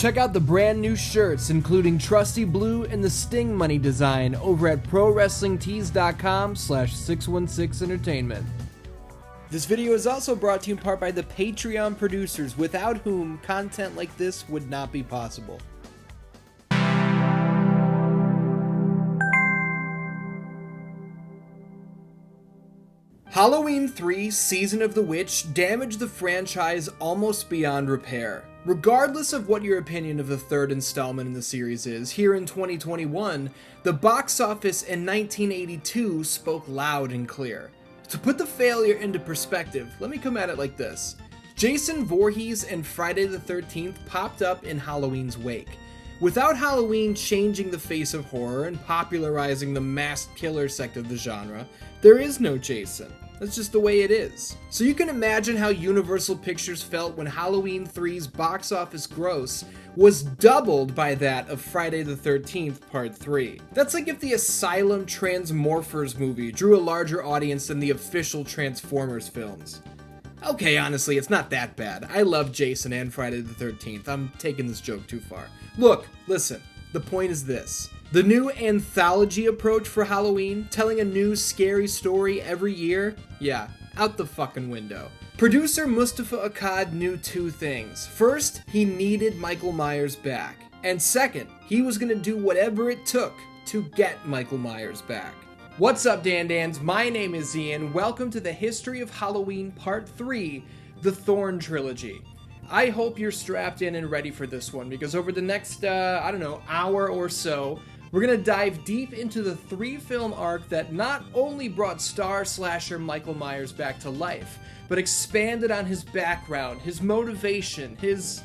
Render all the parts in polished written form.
Check out the brand new shirts, including Trusty Blue and the Sting Money design, over at prowrestlingtees.com/616entertainment. This video is also brought to you in part by the Patreon producers, without whom content like this would not be possible. Halloween 3 Season of the Witch damaged the franchise almost beyond repair. Regardless of what your opinion of the third installment in the series is, here in 2021, the box office in 1982 spoke loud and clear. To put the failure into perspective, let me come at it like this. Jason Voorhees and Friday the 13th popped up in Halloween's wake. Without Halloween changing the face of horror and popularizing the masked killer sect of the genre, there is no Jason. That's just the way it is. So you can imagine how Universal Pictures felt when Halloween 3's box office gross was doubled by that of Friday the 13th Part 3. That's like if the Asylum Transmorphers movie drew a larger audience than the official Transformers films. Okay, honestly, it's not that bad. I love Jason and Friday the 13th. I'm taking this joke too far. Look, listen, the point is this. The new anthology approach for Halloween, telling a new scary story every year, yeah, out the fucking window. Producer Mustafa Akkad knew two things. First, he needed Michael Myers back. And second, he was gonna do whatever it took to get Michael Myers back. What's up, Dan-Dans? My name is Ian. Welcome to the History of Halloween Part 3, the Thorn Trilogy. I hope you're strapped in and ready for this one, because over the next, hour or so, we're going to dive deep into the 3-film arc that not only brought star slasher Michael Myers back to life, but expanded on his background, his motivation, his...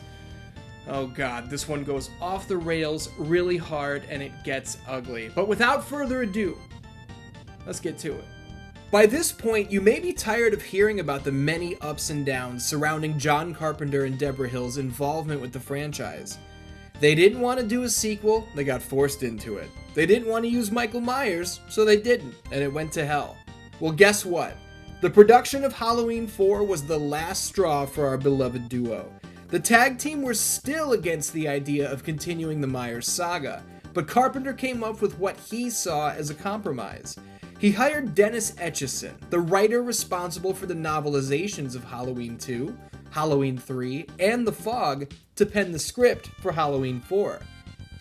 Oh god, this one goes off the rails really hard and it gets ugly. But without further ado, let's get to it. By this point, you may be tired of hearing about the many ups and downs surrounding John Carpenter and Debra Hill's involvement with the franchise. They didn't want to do a sequel, they got forced into it. They didn't want to use Michael Myers, so they didn't, and it went to hell. Well, guess what? The production of Halloween 4 was the last straw for our beloved duo. The tag team were still against the idea of continuing the Myers saga, but Carpenter came up with what he saw as a compromise. He hired Dennis Etchison, the writer responsible for the novelizations of Halloween 2, Halloween 3, and The Fog, to pen the script for Halloween 4.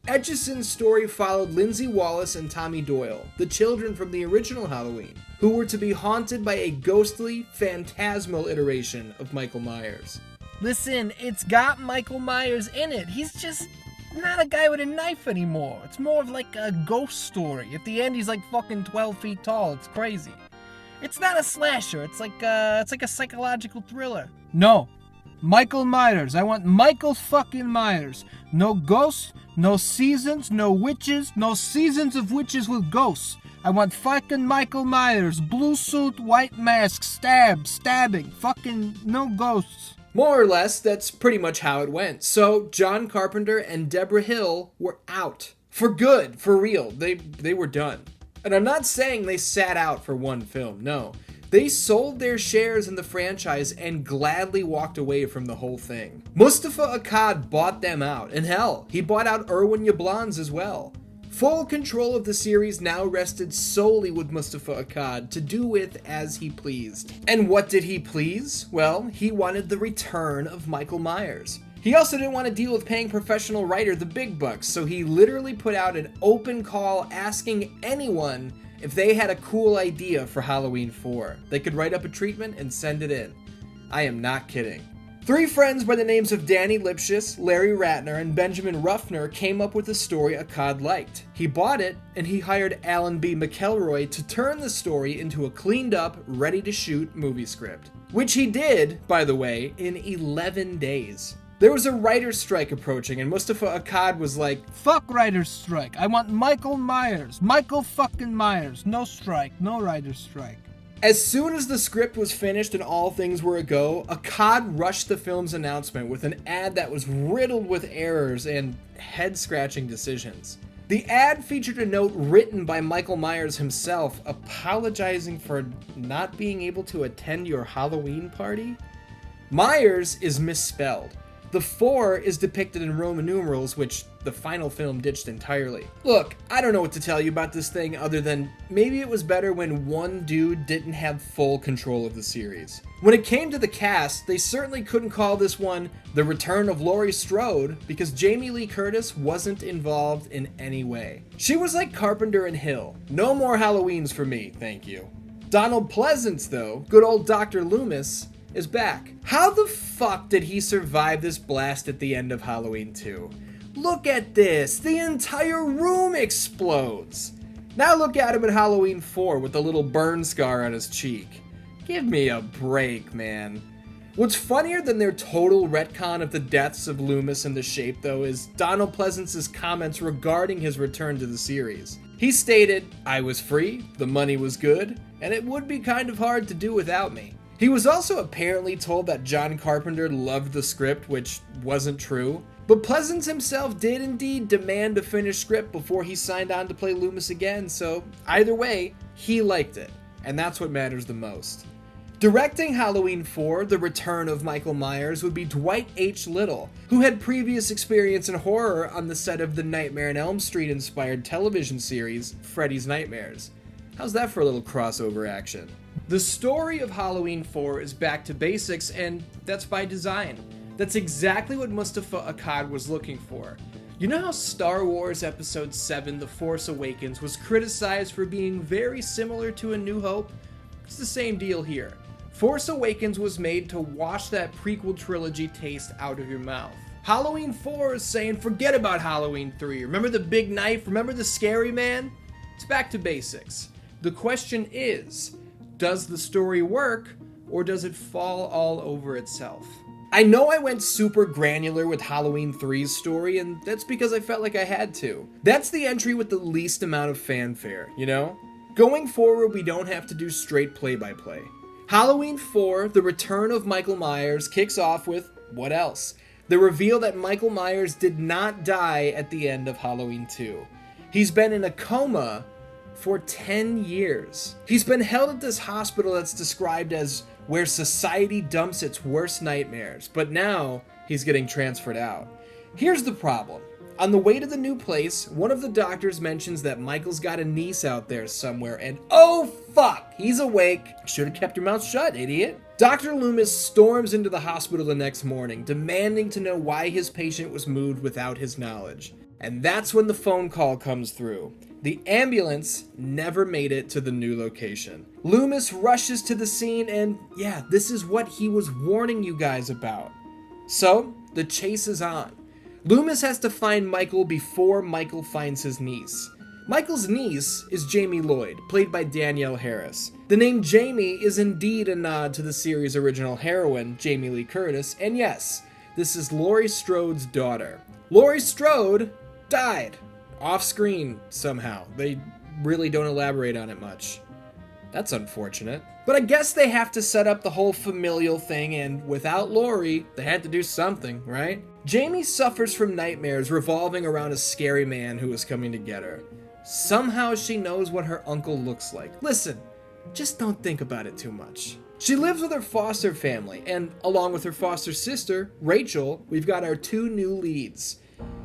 Etchison's story followed Lindsay Wallace and Tommy Doyle, the children from the original Halloween, who were to be haunted by a ghostly, phantasmal iteration of Michael Myers. Listen, it's got Michael Myers in it. He's just not a guy with a knife anymore. It's more of like a ghost story. At the end, he's like fucking 12 feet tall. It's crazy. It's not a slasher. It's like a psychological thriller. No. Michael Myers. I want Michael fucking Myers. No ghosts, no seasons, no witches, no seasons of witches with ghosts. I want fucking Michael Myers. Blue suit, white mask, stabbing. Fucking no ghosts. More or less, that's pretty much how it went. So, John Carpenter and Debra Hill were out. For good, for real. They were done. And I'm not saying they sat out for one film, no. They sold their shares in the franchise and gladly walked away from the whole thing. Mustafa Akkad bought them out, and hell, he bought out Irwin Yablans as well. Full control of the series now rested solely with Mustafa Akkad to do with as he pleased. And what did he please? Well, he wanted the return of Michael Myers. He also didn't want to deal with paying professional writer the big bucks, so he literally put out an open call asking anyone if they had a cool idea for Halloween 4. They could write up a treatment and send it in. I am not kidding. 3 friends by the names of Danny Lipschitz, Larry Ratner, and Benjamin Ruffner came up with a story Akkad liked. He bought it, and he hired Alan B. McElroy to turn the story into a cleaned-up, ready-to-shoot movie script. Which he did, by the way, in 11 days. There was a writer's strike approaching, and Mustafa Akkad was like, "Fuck writer's strike. I want Michael Myers. Michael fucking Myers. No strike. No writer's strike." As soon as the script was finished and all things were a go, Akkad rushed the film's announcement with an ad that was riddled with errors and head-scratching decisions. The ad featured a note written by Michael Myers himself apologizing for not being able to attend your Halloween party. Myers is misspelled. The 4 is depicted in Roman numerals, which the final film ditched entirely. Look, I don't know what to tell you about this thing other than maybe it was better when one dude didn't have full control of the series. When it came to the cast, they certainly couldn't call this one The Return of Laurie Strode because Jamie Lee Curtis wasn't involved in any way. She was like Carpenter and Hill. No more Halloweens for me, thank you. Donald Pleasence, though, good old Dr. Loomis, is back. How the fuck did he survive this blast at the end of Halloween 2? Look at this! The entire room explodes! Now look at him at Halloween 4 with the little burn scar on his cheek. Give me a break, man. What's funnier than their total retcon of the deaths of Loomis and the Shape, though, is Donald Pleasence's comments regarding his return to the series. He stated, "I was free, the money was good, and it would be kind of hard to do without me." He was also apparently told that John Carpenter loved the script, which wasn't true. But Pleasence himself did indeed demand a finished script before he signed on to play Loomis again, so either way, he liked it. And that's what matters the most. Directing Halloween 4, The Return of Michael Myers, would be Dwight H. Little, who had previous experience in horror on the set of the Nightmare on Elm Street inspired television series, Freddy's Nightmares. How's that for a little crossover action? The story of Halloween 4 is back to basics, and that's by design. That's exactly what Mustafa Akkad was looking for. You know how Star Wars Episode 7, The Force Awakens, was criticized for being very similar to A New Hope? It's the same deal here. Force Awakens was made to wash that prequel trilogy taste out of your mouth. Halloween 4 is saying, forget about Halloween 3. Remember the big knife? Remember the scary man? It's back to basics. The question is, does the story work, or does it fall all over itself? I know I went super granular with Halloween 3's story, and that's because I felt like I had to. That's the entry with the least amount of fanfare, you know? Going forward, we don't have to do straight play-by-play. Halloween 4, The Return of Michael Myers, kicks off with, what else? The reveal that Michael Myers did not die at the end of Halloween 2. He's been in a coma for 10 years. He's been held at this hospital that's described as where society dumps its worst nightmares, but now he's getting transferred out. Here's the problem. On the way to the new place, one of the doctors mentions that Michael's got a niece out there somewhere, and oh fuck, he's awake. Should have kept your mouth shut, idiot. Dr. Loomis storms into the hospital the next morning, demanding to know why his patient was moved without his knowledge. And that's when the phone call comes through. The ambulance never made it to the new location. Loomis rushes to the scene and, yeah, this is what he was warning you guys about. So, the chase is on. Loomis has to find Michael before Michael finds his niece. Michael's niece is Jamie Lloyd, played by Danielle Harris. The name Jamie is indeed a nod to the series' original heroine, Jamie Lee Curtis, and yes, this is Laurie Strode's daughter. Laurie Strode died. Off-screen, somehow. They really don't elaborate on it much. That's unfortunate. But I guess they have to set up the whole familial thing, and without Laurie, they had to do something, right? Jamie suffers from nightmares revolving around a scary man who is coming to get her. Somehow she knows what her uncle looks like. Listen, just don't think about it too much. She lives with her foster family, and along with her foster sister, Rachel, we've got our two new leads.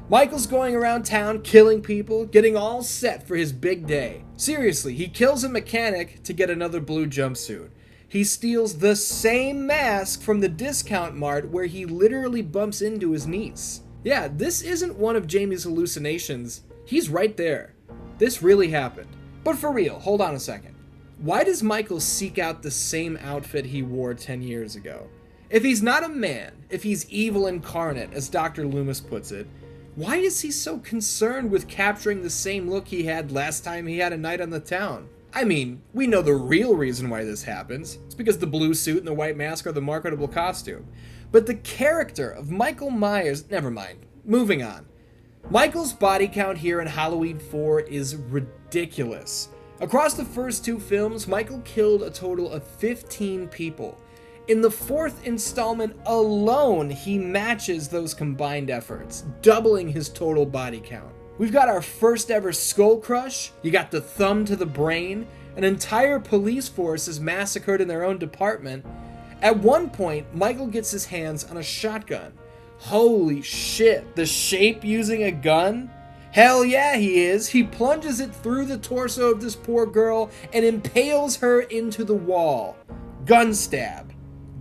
Michael's going around town killing people, getting all set for his big day. Seriously, he kills a mechanic to get another blue jumpsuit. He steals the same mask from the discount mart where he literally bumps into his niece. Yeah, this isn't one of Jamie's hallucinations. He's right there. This really happened. But for real, hold on a second. Why does Michael seek out the same outfit he wore 10 years ago? If he's not a man, if he's evil incarnate, as Dr. Loomis puts it, why is he so concerned with capturing the same look he had last time he had a night on the town? I mean, we know the real reason why this happens. It's because the blue suit and the white mask are the marketable costume. But the character of Michael Myers... Never mind. Moving on. Michael's body count here in Halloween 4 is ridiculous. Across the first two films, Michael killed a total of 15 people. In the fourth installment alone, he matches those combined efforts, doubling his total body count. We've got our first ever skull crush, you got the thumb to the brain, an entire police force is massacred in their own department. At one point, Michael gets his hands on a shotgun. Holy shit, the Shape using a gun? Hell yeah, he is. He plunges it through the torso of this poor girl and impales her into the wall. Gun stab.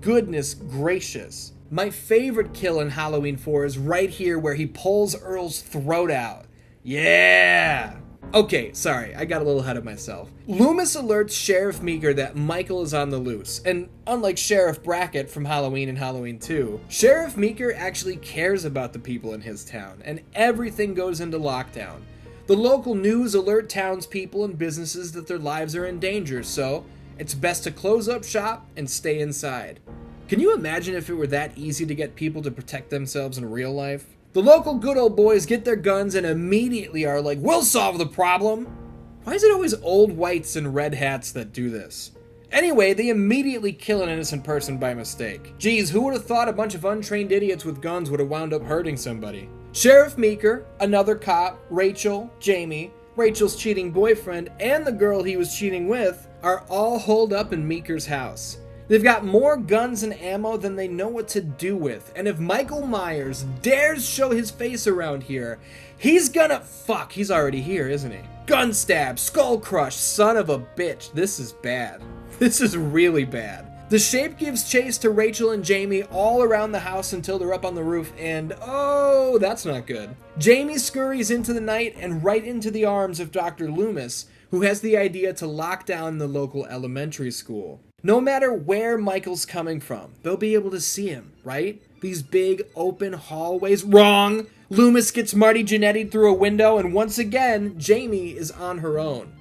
Goodness gracious. My favorite kill in Halloween 4 is right here where he pulls Earl's throat out. Yeah! Okay, sorry, I got a little ahead of myself. Loomis alerts Sheriff Meeker that Michael is on the loose, and unlike Sheriff Brackett from Halloween and Halloween 2, Sheriff Meeker actually cares about the people in his town, and everything goes into lockdown. The local news alert townspeople and businesses that their lives are in danger, so it's best to close up shop and stay inside. Can you imagine if it were that easy to get people to protect themselves in real life? The local good old boys get their guns and immediately are like, we'll solve the problem. Why is it always old whites in red hats that do this? Anyway, they immediately kill an innocent person by mistake. Geez, who would have thought a bunch of untrained idiots with guns would have wound up hurting somebody? Sheriff Meeker, another cop, Rachel, Jamie, Rachel's cheating boyfriend, and the girl he was cheating with are all holed up in Meeker's house. They've got more guns and ammo than they know what to do with, and if Michael Myers dares show his face around here, he's gonna fuck, he's already here, isn't he? Gun stab, skull crush, son of a bitch. This is bad. This is really bad. The Shape gives chase to Rachel and Jamie all around the house until they're up on the roof, and oh, that's not good. Jamie scurries into the night and right into the arms of Dr. Loomis, who has the idea to lock down the local elementary school. No matter where Michael's coming from, they'll be able to see him, right? These big open hallways. Wrong! Loomis gets Marty Jannetty through a window, and once again, Jamie is on her own.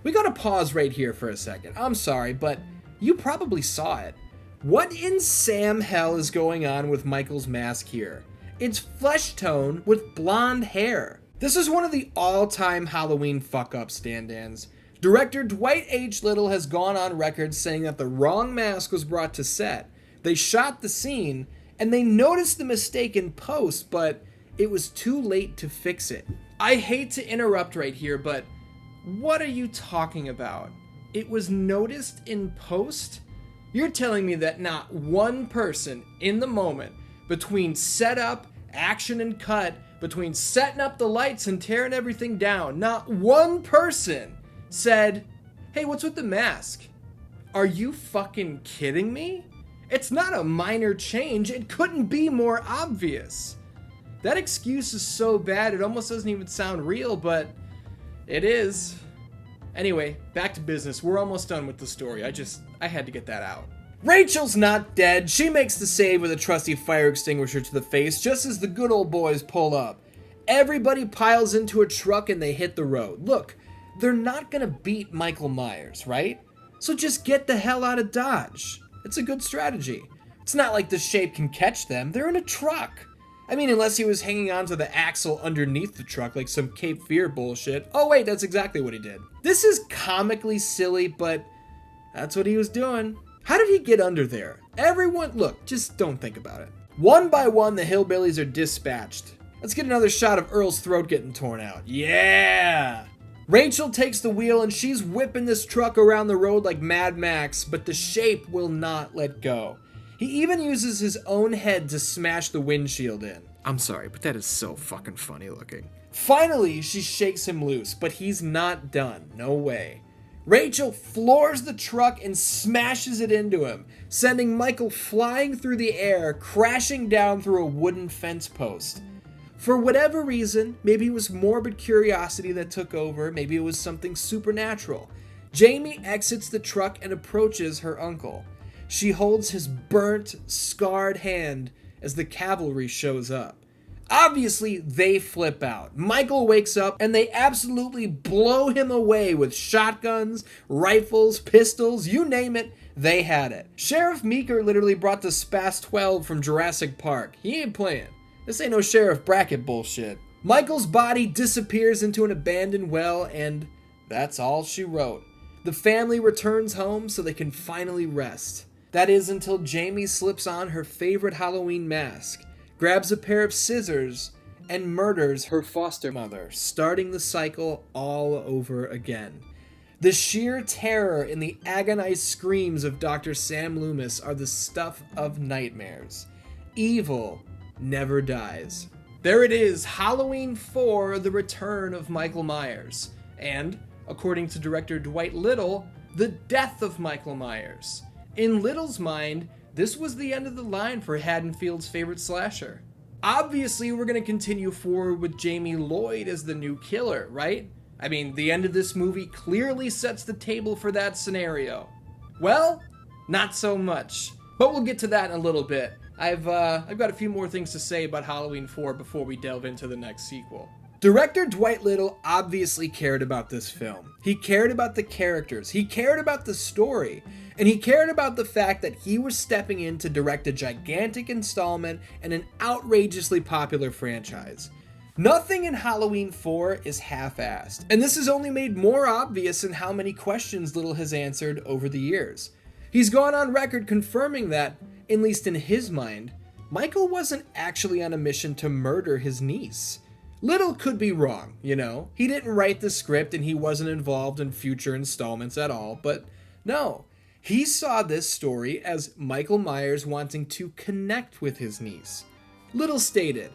We gotta pause right here for a second. I'm sorry, but you probably saw it. What in Sam hell is going on with Michael's mask here? It's flesh tone with blonde hair. This is one of the all-time Halloween fuck-up stand-ins. Director Dwight H. Little has gone on record saying that the wrong mask was brought to set. They shot the scene, and they noticed the mistake in post, but it was too late to fix it. I hate to interrupt right here, but what are you talking about? It was noticed in post? You're telling me that not one person in the moment, between setup, action, and cut, between setting up the lights and tearing everything down, not one person said, hey, what's with the mask? Are you fucking kidding me? It's not a minor change. It couldn't be more obvious. That excuse is so bad it almost doesn't even sound real, but it is. Anyway, back to business. We're almost done with the story. I had to get that out. Rachel's not dead. She makes the save with a trusty fire extinguisher to the face just as the good old boys pull up. Everybody piles into a truck and they hit the road. Look, they're not gonna beat Michael Myers, right? So just get the hell out of Dodge. It's a good strategy. It's not like the Shape can catch them. They're in a truck. I mean, unless he was hanging onto the axle underneath the truck like some Cape Fear bullshit. Oh wait, that's exactly what he did. This is comically silly, but that's what he was doing. How did he get under there? Everyone, look, just don't think about it. One by one, the hillbillies are dispatched. Let's get another shot of Earl's throat getting torn out. Yeah! Rachel takes the wheel and she's whipping this truck around the road like Mad Max, but the Shape will not let go. He even uses his own head to smash the windshield in. I'm sorry, but that is so fucking funny looking. Finally, she shakes him loose, but he's not done. No way. Rachel floors the truck and smashes it into him, sending Michael flying through the air, crashing down through a wooden fence post. For whatever reason, maybe it was morbid curiosity that took over, maybe it was something supernatural, Jamie exits the truck and approaches her uncle. She holds his burnt, scarred hand as the cavalry shows up. Obviously, they flip out. Michael wakes up and they absolutely blow him away with shotguns, rifles, pistols, you name it, they had it. Sheriff Meeker literally brought the Spas 12 from Jurassic Park. He ain't playing. This ain't no Sheriff Brackett bullshit. Michael's body disappears into an abandoned well, and that's all she wrote. The family returns home so they can finally rest. That is until Jamie slips on her favorite Halloween mask, grabs a pair of scissors, and murders her foster mother, starting the cycle all over again. The sheer terror and the agonized screams of Dr. Sam Loomis are the stuff of nightmares. Evil, never dies. There it is, Halloween 4, The Return of Michael Myers. And, according to director Dwight Little, the death of Michael Myers. In Little's mind, this was the end of the line for Haddonfield's favorite slasher. Obviously, we're going to continue forward with Jamie Lloyd as the new killer, right? I mean, the end of this movie clearly sets the table for that scenario. Well, not so much. But we'll get to that in a little bit. I've got a few more things to say about Halloween 4 before we delve into the next sequel. Director Dwight Little obviously cared about this film. He cared about the characters, he cared about the story, and he cared about the fact that he was stepping in to direct a gigantic installment in an outrageously popular franchise. Nothing in Halloween 4 is half-assed, and this is only made more obvious in how many questions Little has answered over the years. He's gone on record confirming that, at least in his mind, Michael wasn't actually on a mission to murder his niece. Little could be wrong, you know. He didn't write the script and he wasn't involved in future installments at all, but no. He saw this story as Michael Myers wanting to connect with his niece. Little stated,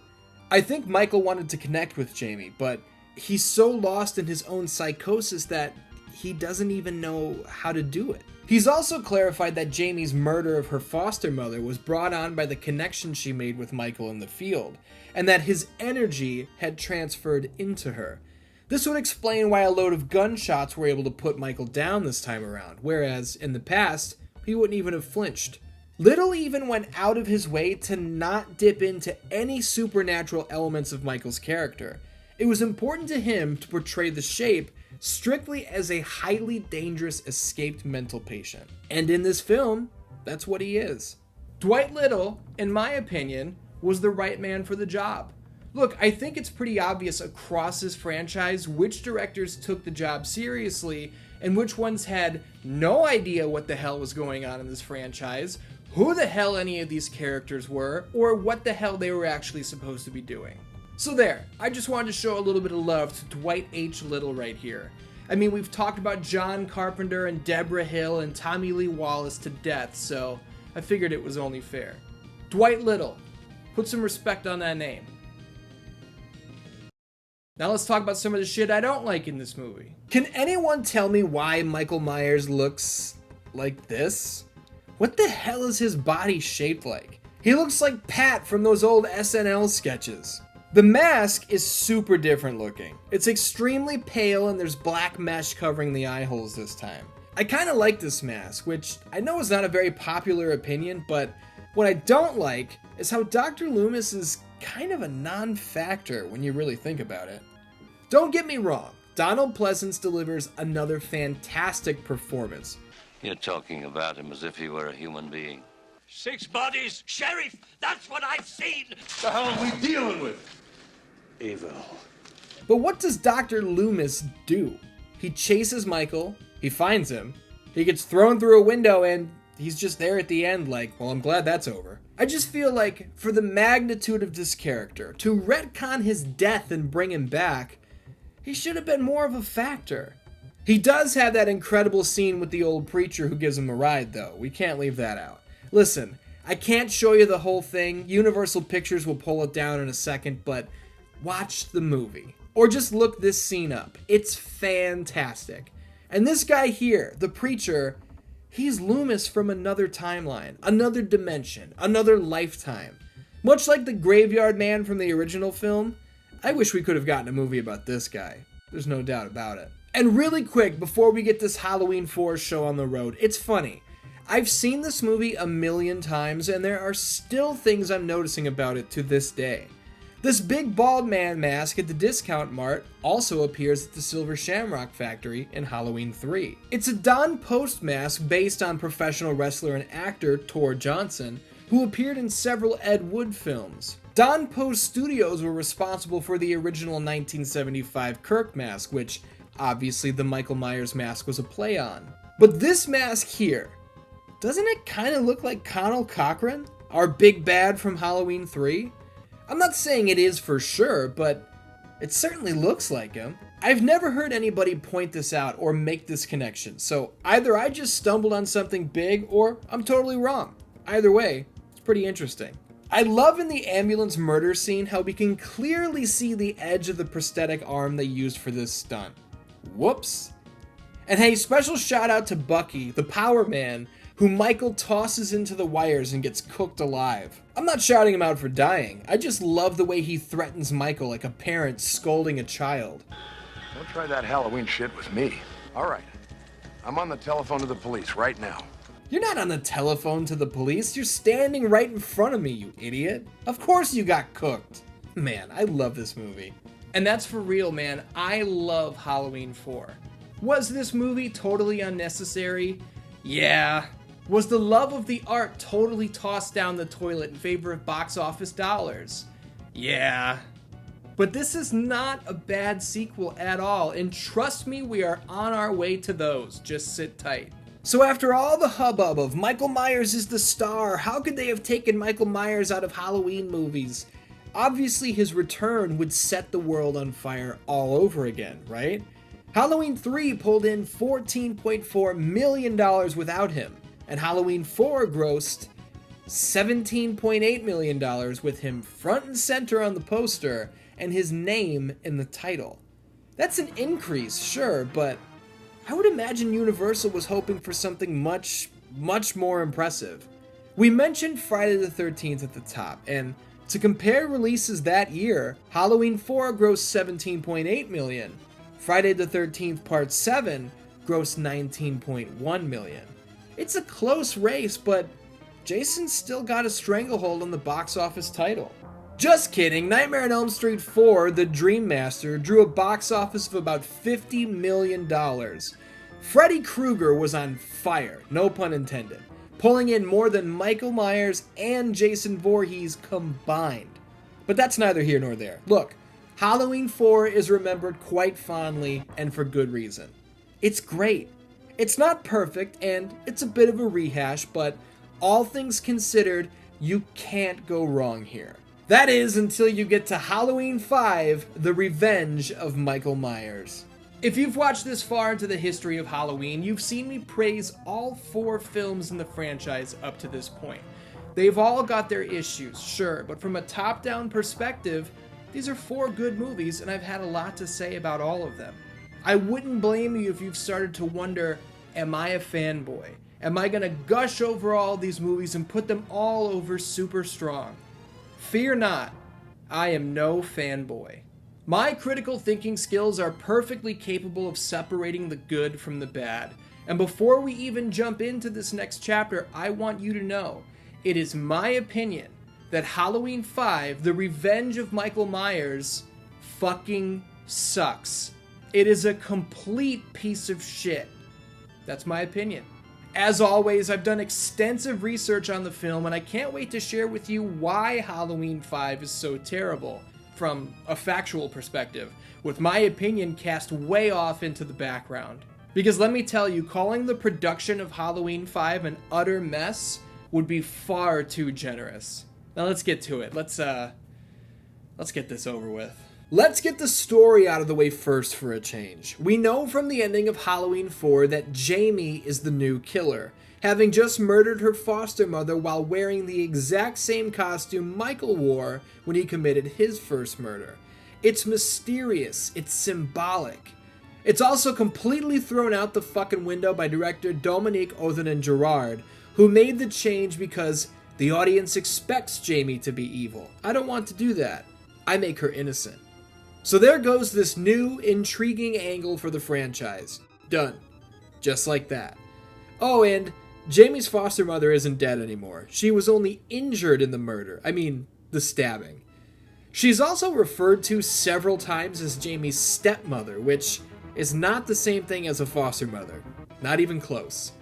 "I think Michael wanted to connect with Jamie, but he's so lost in his own psychosis that he doesn't even know how to do it." He's also clarified that Jamie's murder of her foster mother was brought on by the connection she made with Michael in the field, and that his energy had transferred into her. This would explain why a load of gunshots were able to put Michael down this time around, whereas in the past, he wouldn't even have flinched. Little even went out of his way to not dip into any supernatural elements of Michael's character. It was important to him to portray the Shape strictly as a highly dangerous escaped mental patient. And in this film, that's what he is. Dwight Little, in my opinion, was the right man for the job. Look, I think it's pretty obvious across this franchise which directors took the job seriously and which ones had no idea what the hell was going on in this franchise, who the hell any of these characters were, or what the hell they were actually supposed to be doing. So there, I just wanted to show a little bit of love to Dwight H. Little right here. I mean, we've talked about John Carpenter and Debra Hill and Tommy Lee Wallace to death, so I figured it was only fair. Dwight Little, put some respect on that name. Now let's talk about some of the shit I don't like in this movie. Can anyone tell me why Michael Myers looks like this? What the hell is his body shaped like? He looks like Pat from those old SNL sketches. The mask is super different looking. It's extremely pale and there's black mesh covering the eye holes this time. I kinda like this mask, which I know is not a very popular opinion, but what I don't like is how Dr. Loomis is kind of a non-factor when you really think about it. Don't get me wrong, Donald Pleasence delivers another fantastic performance. You're talking about him as if he were a human being. 6 bodies, Sheriff, that's what I've seen. The hell are we dealing with? Evil. But what does Dr. Loomis do? He chases Michael, he finds him, he gets thrown through a window, and he's just there at the end like, well, I'm glad that's over. I just feel like, for the magnitude of this character, to retcon his death and bring him back, he should have been more of a factor. He does have that incredible scene with the old preacher who gives him a ride, though. We can't leave that out. Listen, I can't show you the whole thing. Universal Pictures will pull it down in a second, but watch the movie. Or just look this scene up. It's fantastic. And this guy here, the preacher, he's Loomis from another timeline, another dimension, another lifetime. Much like the Graveyard Man from the original film, I wish we could have gotten a movie about this guy. There's no doubt about it. And really quick, before we get this Halloween 4 show on the road, it's funny. I've seen this movie a million times, and there are still things I'm noticing about it to this day. This big bald man mask at the discount mart also appears at the Silver Shamrock Factory in Halloween 3. It's a Don Post mask based on professional wrestler and actor Tor Johnson, who appeared in several Ed Wood films. Don Post Studios were responsible for the original 1975 Kirk mask, which obviously the Michael Myers mask was a play on. But this mask here, doesn't it kind of look like Connell Cochran, our big bad from Halloween 3? I'm not saying it is for sure, but it certainly looks like him. I've never heard anybody point this out or make this connection, so either I just stumbled on something big or I'm totally wrong. Either way, it's pretty interesting. I love in the ambulance murder scene how we can clearly see the edge of the prosthetic arm they used for this stunt. Whoops. And hey, special shout out to Bucky, the Power Man, who Michael tosses into the wires and gets cooked alive. I'm not shouting him out for dying, I just love the way he threatens Michael like a parent scolding a child. Don't try that Halloween shit with me. All right. I'm on the telephone to the police right now. You're not on the telephone to the police, you're standing right in front of me, you idiot. Of course you got cooked. Man, I love this movie. And that's for real, man. I love Halloween 4. Was this movie totally unnecessary? Yeah. Was the love of the art totally tossed down the toilet in favor of box office dollars? Yeah. But this is not a bad sequel at all, and trust me, we are on our way to those. Just sit tight. So after all the hubbub of Michael Myers is the star, how could they have taken Michael Myers out of Halloween movies? Obviously his return would set the world on fire all over again, right? Halloween 3 pulled in $14.4 million without him, and Halloween 4 grossed $17.8 million with him front and center on the poster and his name in the title. That's an increase, sure, but I would imagine Universal was hoping for something much more impressive. We mentioned Friday the 13th at the top, and to compare releases that year, Halloween 4 grossed $17.8 million, Friday the 13th Part 7 grossed $19.1 million. It's a close race, but Jason still got a stranglehold on the box office title. Just kidding, Nightmare on Elm Street 4, The Dream Master, drew a box office of about $50 million. Freddy Krueger was on fire, no pun intended, pulling in more than Michael Myers and Jason Voorhees combined. But that's neither here nor there. Look, Halloween 4 is remembered quite fondly, and for good reason. It's great. It's not perfect, and it's a bit of a rehash, but all things considered, you can't go wrong here. That is, until you get to Halloween 5, The Revenge of Michael Myers. If you've watched this far into the history of Halloween, you've seen me praise all 4 films in the franchise up to this point. They've all got their issues, sure, but from a top-down perspective, these are 4 good movies, and I've had a lot to say about all of them. I wouldn't blame you if you've started to wonder, am I a fanboy? Am I gonna gush over all these movies and put them all over super strong? Fear not, I am no fanboy. My critical thinking skills are perfectly capable of separating the good from the bad. And before we even jump into this next chapter, I want you to know, it is my opinion that Halloween 5, The Revenge of Michael Myers, fucking sucks. It is a complete piece of shit. That's my opinion. As always, I've done extensive research on the film, and I can't wait to share with you why Halloween 5 is so terrible, from a factual perspective, with my opinion cast way off into the background. Because let me tell you, calling the production of Halloween 5 an utter mess would be far too generous. Now let's get to it. Let's get this over with. Let's get the story out of the way first for a change. We know from the ending of Halloween 4 that Jamie is the new killer, having just murdered her foster mother while wearing the exact same costume Michael wore when he committed his first murder. It's mysterious, it's symbolic. It's also completely thrown out the fucking window by director Dominique Othenin-Girard, who made the change because the audience expects Jamie to be evil. I don't want to do that. I make her innocent. So there goes this new, intriguing angle for the franchise. Done. Just like that. Oh, and Jamie's foster mother isn't dead anymore. She was only injured in the murder. I mean, the stabbing. She's also referred to several times as Jamie's stepmother, which is not the same thing as a foster mother. Not even close.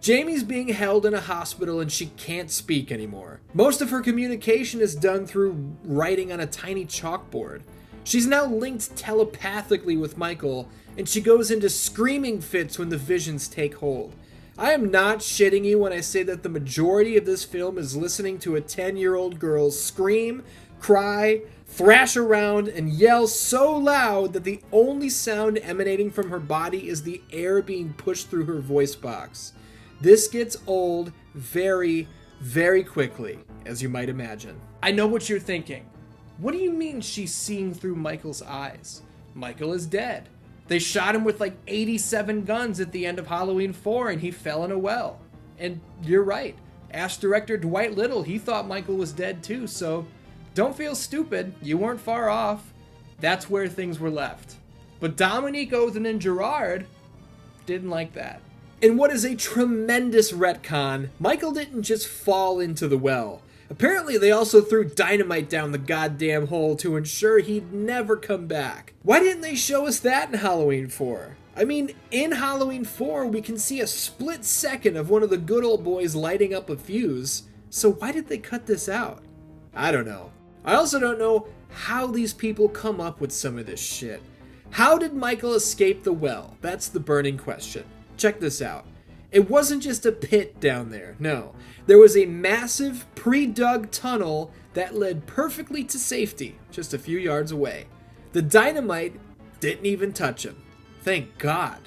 Jamie's being held in a hospital and she can't speak anymore. Most of her communication is done through writing on a tiny chalkboard. She's now linked telepathically with Michael, and she goes into screaming fits when the visions take hold. I am not shitting you when I say that the majority of this film is listening to a 10-year-old girl scream, cry, thrash around, and yell so loud that the only sound emanating from her body is the air being pushed through her voice box. This gets old very, very quickly, as you might imagine. I know what you're thinking. What do you mean she's seeing through Michael's eyes? Michael is dead. They shot him with like 87 guns at the end of Halloween 4 and he fell in a well. And you're right. Ask director Dwight Little, he thought Michael was dead too, so don't feel stupid. You weren't far off. That's where things were left. But Dominique, Othen, and Gerard didn't like that. In what is a tremendous retcon, Michael didn't just fall into the well. Apparently they also threw dynamite down the goddamn hole to ensure he'd never come back. Why didn't they show us that in Halloween 4? I mean, in Halloween 4 we can see a split second of one of the good old boys lighting up a fuse, so why did they cut this out? I don't know. I also don't know how these people come up with some of this shit. How did Michael escape the well? That's the burning question. Check this out. It wasn't just a pit down there, no. There was a massive, pre-dug tunnel that led perfectly to safety, just a few yards away. The dynamite didn't even touch him. Thank God.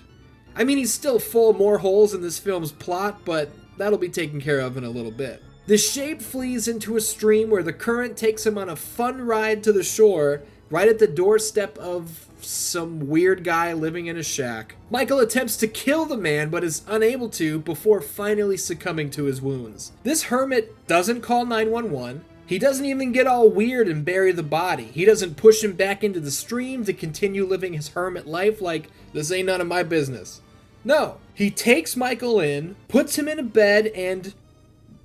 I mean, he's still full of more holes in this film's plot, but that'll be taken care of in a little bit. The shape flees into a stream where the current takes him on a fun ride to the shore, right at the doorstep of some weird guy living in a shack. Michael attempts to kill the man, but is unable to before finally succumbing to his wounds. This hermit doesn't call 911. He doesn't even get all weird and bury the body. He doesn't push him back into the stream to continue living his hermit life like, this ain't none of my business. No, he takes Michael in, puts him in a bed, and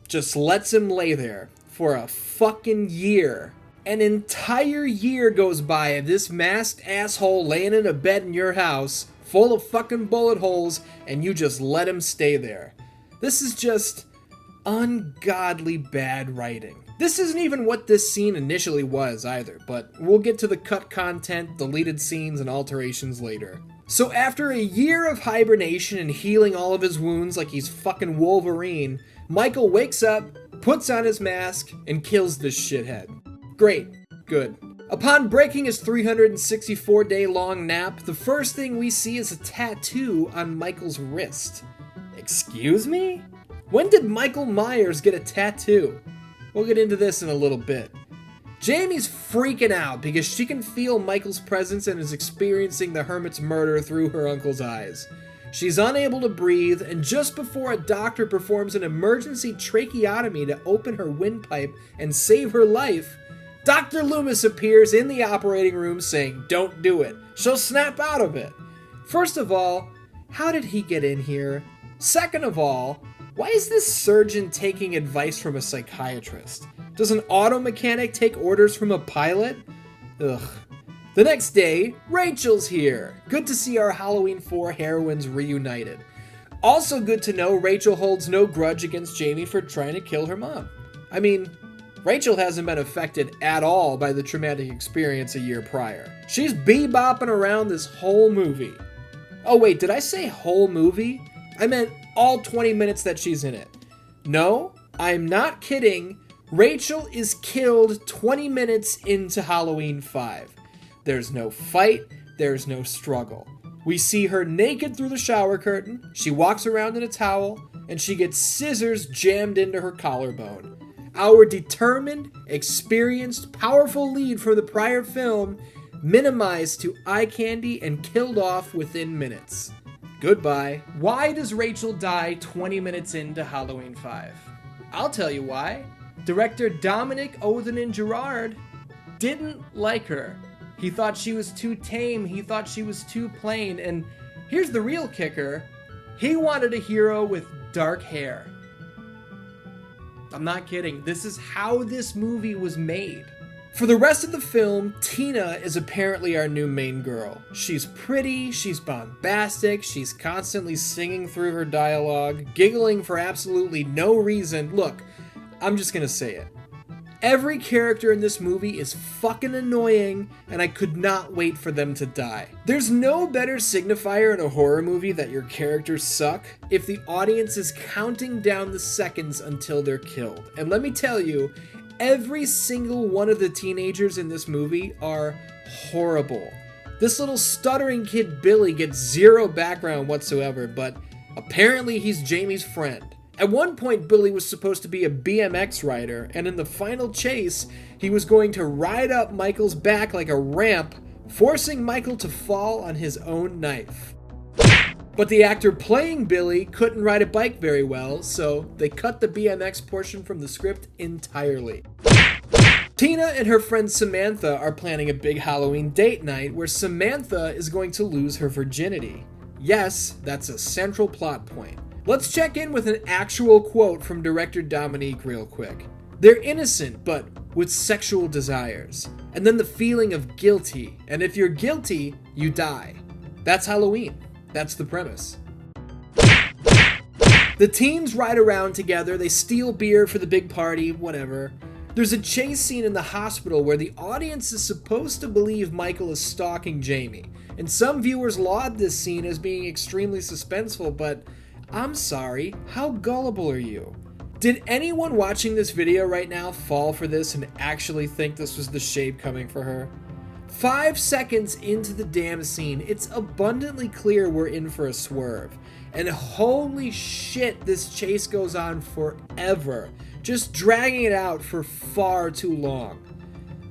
just lets him lay there for a fucking year. An entire year goes by of this masked asshole laying in a bed in your house, full of fucking bullet holes, and you just let him stay there. This is just ungodly bad writing. This isn't even what this scene initially was either, but we'll get to the cut content, deleted scenes, and alterations later. So after a year of hibernation and healing all of his wounds like he's fucking Wolverine, Michael wakes up, puts on his mask, and kills this shithead. Great. Good. Upon breaking his 364-day-long nap, the first thing we see is a tattoo on Michael's wrist. Excuse me? When did Michael Myers get a tattoo? We'll get into this in a little bit. Jamie's freaking out because she can feel Michael's presence and is experiencing the hermit's murder through her uncle's eyes. She's unable to breathe, and just before a doctor performs an emergency tracheotomy to open her windpipe and save her life, Dr. Loomis appears in the operating room saying, "Don't do it. She'll snap out of it." First of all, how did he get in here? Second of all, why is this surgeon taking advice from a psychiatrist? Does an auto mechanic take orders from a pilot? Ugh. The next day, Rachel's here. Good to see our Halloween 4 heroines reunited. Also good to know Rachel holds no grudge against Jamie for trying to kill her mom. I mean, Rachel hasn't been affected at all by the traumatic experience a year prior. She's bebopping around this whole movie. Oh wait, did I say whole movie? I meant all 20 minutes that she's in it. No, I'm not kidding. Rachel is killed 20 minutes into Halloween 5. There's no fight, there's no struggle. We see her naked through the shower curtain, she walks around in a towel, and she gets scissors jammed into her collarbone. Our determined, experienced, powerful lead from the prior film minimized to eye candy and killed off within minutes. Goodbye. Why does Rachel die 20 minutes into Halloween 5? I'll tell you why. Director Dominique Othen and Gerard didn't like her. He thought she was too tame, he thought she was too plain, and here's the real kicker, he wanted a hero with dark hair. I'm not kidding, this is how this movie was made. For the rest of the film, Tina is apparently our new main girl. She's pretty, she's bombastic, she's constantly singing through her dialogue, giggling for absolutely no reason. Look, I'm just gonna say it. Every character in this movie is fucking annoying, and I could not wait for them to die. There's no better signifier in a horror movie that your characters suck if the audience is counting down the seconds until they're killed. And let me tell you, every single one of the teenagers in this movie are horrible. This little stuttering kid Billy gets zero background whatsoever, but apparently he's Jamie's friend. At one point, Billy was supposed to be a BMX rider, and in the final chase, he was going to ride up Michael's back like a ramp, forcing Michael to fall on his own knife. But the actor playing Billy couldn't ride a bike very well, so they cut the BMX portion from the script entirely. Tina and her friend Samantha are planning a big Halloween date night where Samantha is going to lose her virginity. Yes, that's a central plot point. Let's check in with an actual quote from director Dominique real quick. They're innocent, but with sexual desires. And then the feeling of guilty. And if you're guilty, you die. That's Halloween. That's the premise. The teens ride around together, they steal beer for the big party, whatever. There's a chase scene in the hospital where the audience is supposed to believe Michael is stalking Jamie. And some viewers laud this scene as being extremely suspenseful, but I'm sorry, how gullible are you? Did anyone watching this video right now fall for this and actually think this was the shape coming for her? 5 seconds into the damn scene, it's abundantly clear we're in for a swerve. And holy shit, this chase goes on forever, just dragging it out for far too long.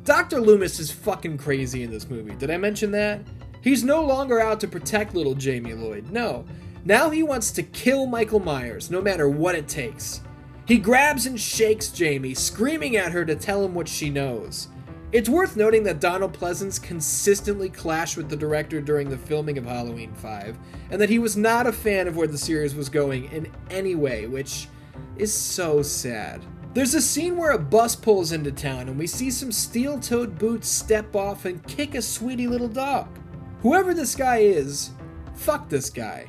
Dr. Loomis is fucking crazy in this movie, did I mention that? He's no longer out to protect little Jamie Lloyd, no. Now he wants to kill Michael Myers, no matter what it takes. He grabs and shakes Jamie, screaming at her to tell him what she knows. It's worth noting that Donald Pleasence consistently clashed with the director during the filming of Halloween 5, and that he was not a fan of where the series was going in any way, which is so sad. There's a scene where a bus pulls into town and we see some steel-toed boots step off and kick a sweetie little dog. Whoever this guy is, fuck this guy.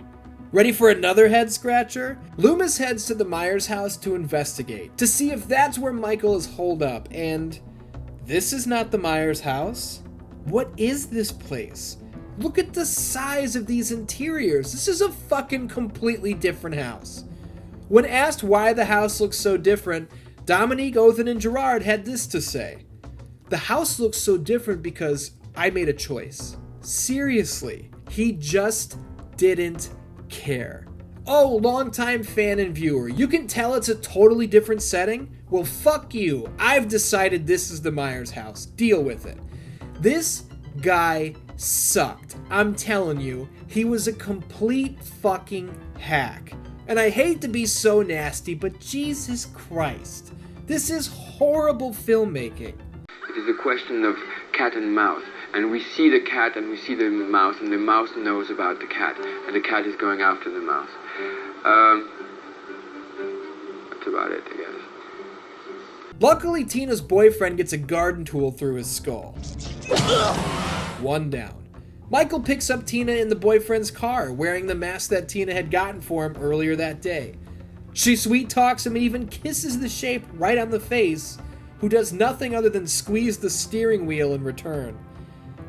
Ready for another head scratcher? Loomis heads to the Myers house to investigate, to see if that's where Michael is holed up, and this is not the Myers house? What is this place? Look at the size of these interiors. This is a fucking completely different house. When asked why the house looks so different, Dominique, Othen, and Gerard had this to say. The house looks so different because I made a choice. Seriously, he just didn't care. Oh, longtime fan and viewer, you can tell it's a totally different setting? Well, fuck you. I've decided this is the Myers house. Deal with it. This guy sucked. I'm telling you, he was a complete fucking hack. And I hate to be so nasty, but Jesus Christ. This is horrible filmmaking. It is a question of cat and mouse. And we see the cat and we see the mouse, and the mouse knows about the cat, and the cat is going after the mouse. That's about it, I guess. Luckily, Tina's boyfriend gets a garden tool through his skull. One down. Michael picks up Tina in the boyfriend's car, wearing the mask that Tina had gotten for him earlier that day. She sweet talks him and even kisses the shape right on the face, who does nothing other than squeeze the steering wheel in return.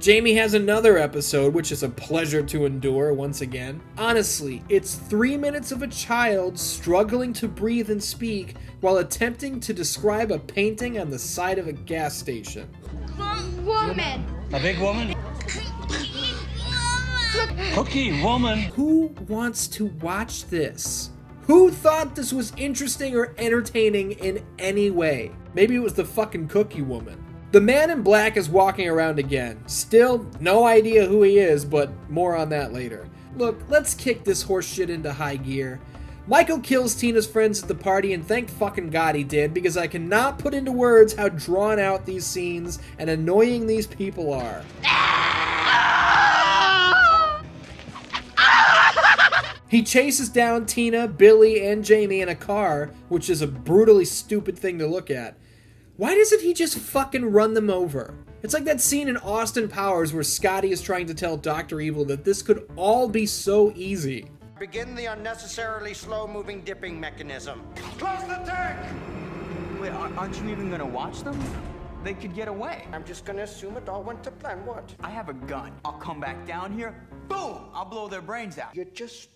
Jamie has another episode, which is a pleasure to endure once again. Honestly, it's 3 minutes of a child struggling to breathe and speak while attempting to describe a painting on the side of a gas station. Woman. A big woman? Cookie woman. Who wants to watch this? Who thought this was interesting or entertaining in any way? Maybe it was the fucking cookie woman. The man in black is walking around again. Still, no idea who he is, but more on that later. Look, let's kick this horse shit into high gear. Michael kills Tina's friends at the party, and thank fucking God he did, because I cannot put into words how drawn out these scenes and annoying these people are. He chases down Tina, Billy, and Jamie in a car, which is a brutally stupid thing to look at. Why doesn't he just fucking run them over? It's like that scene in Austin Powers where Scotty is trying to tell Dr. Evil that this could all be so easy. Begin the unnecessarily slow-moving dipping mechanism. Close the tank! Wait, aren't you even gonna watch them? They could get away. I'm just gonna assume it all went to plan. What? I have a gun. I'll come back down here. Boom! I'll blow their brains out. You just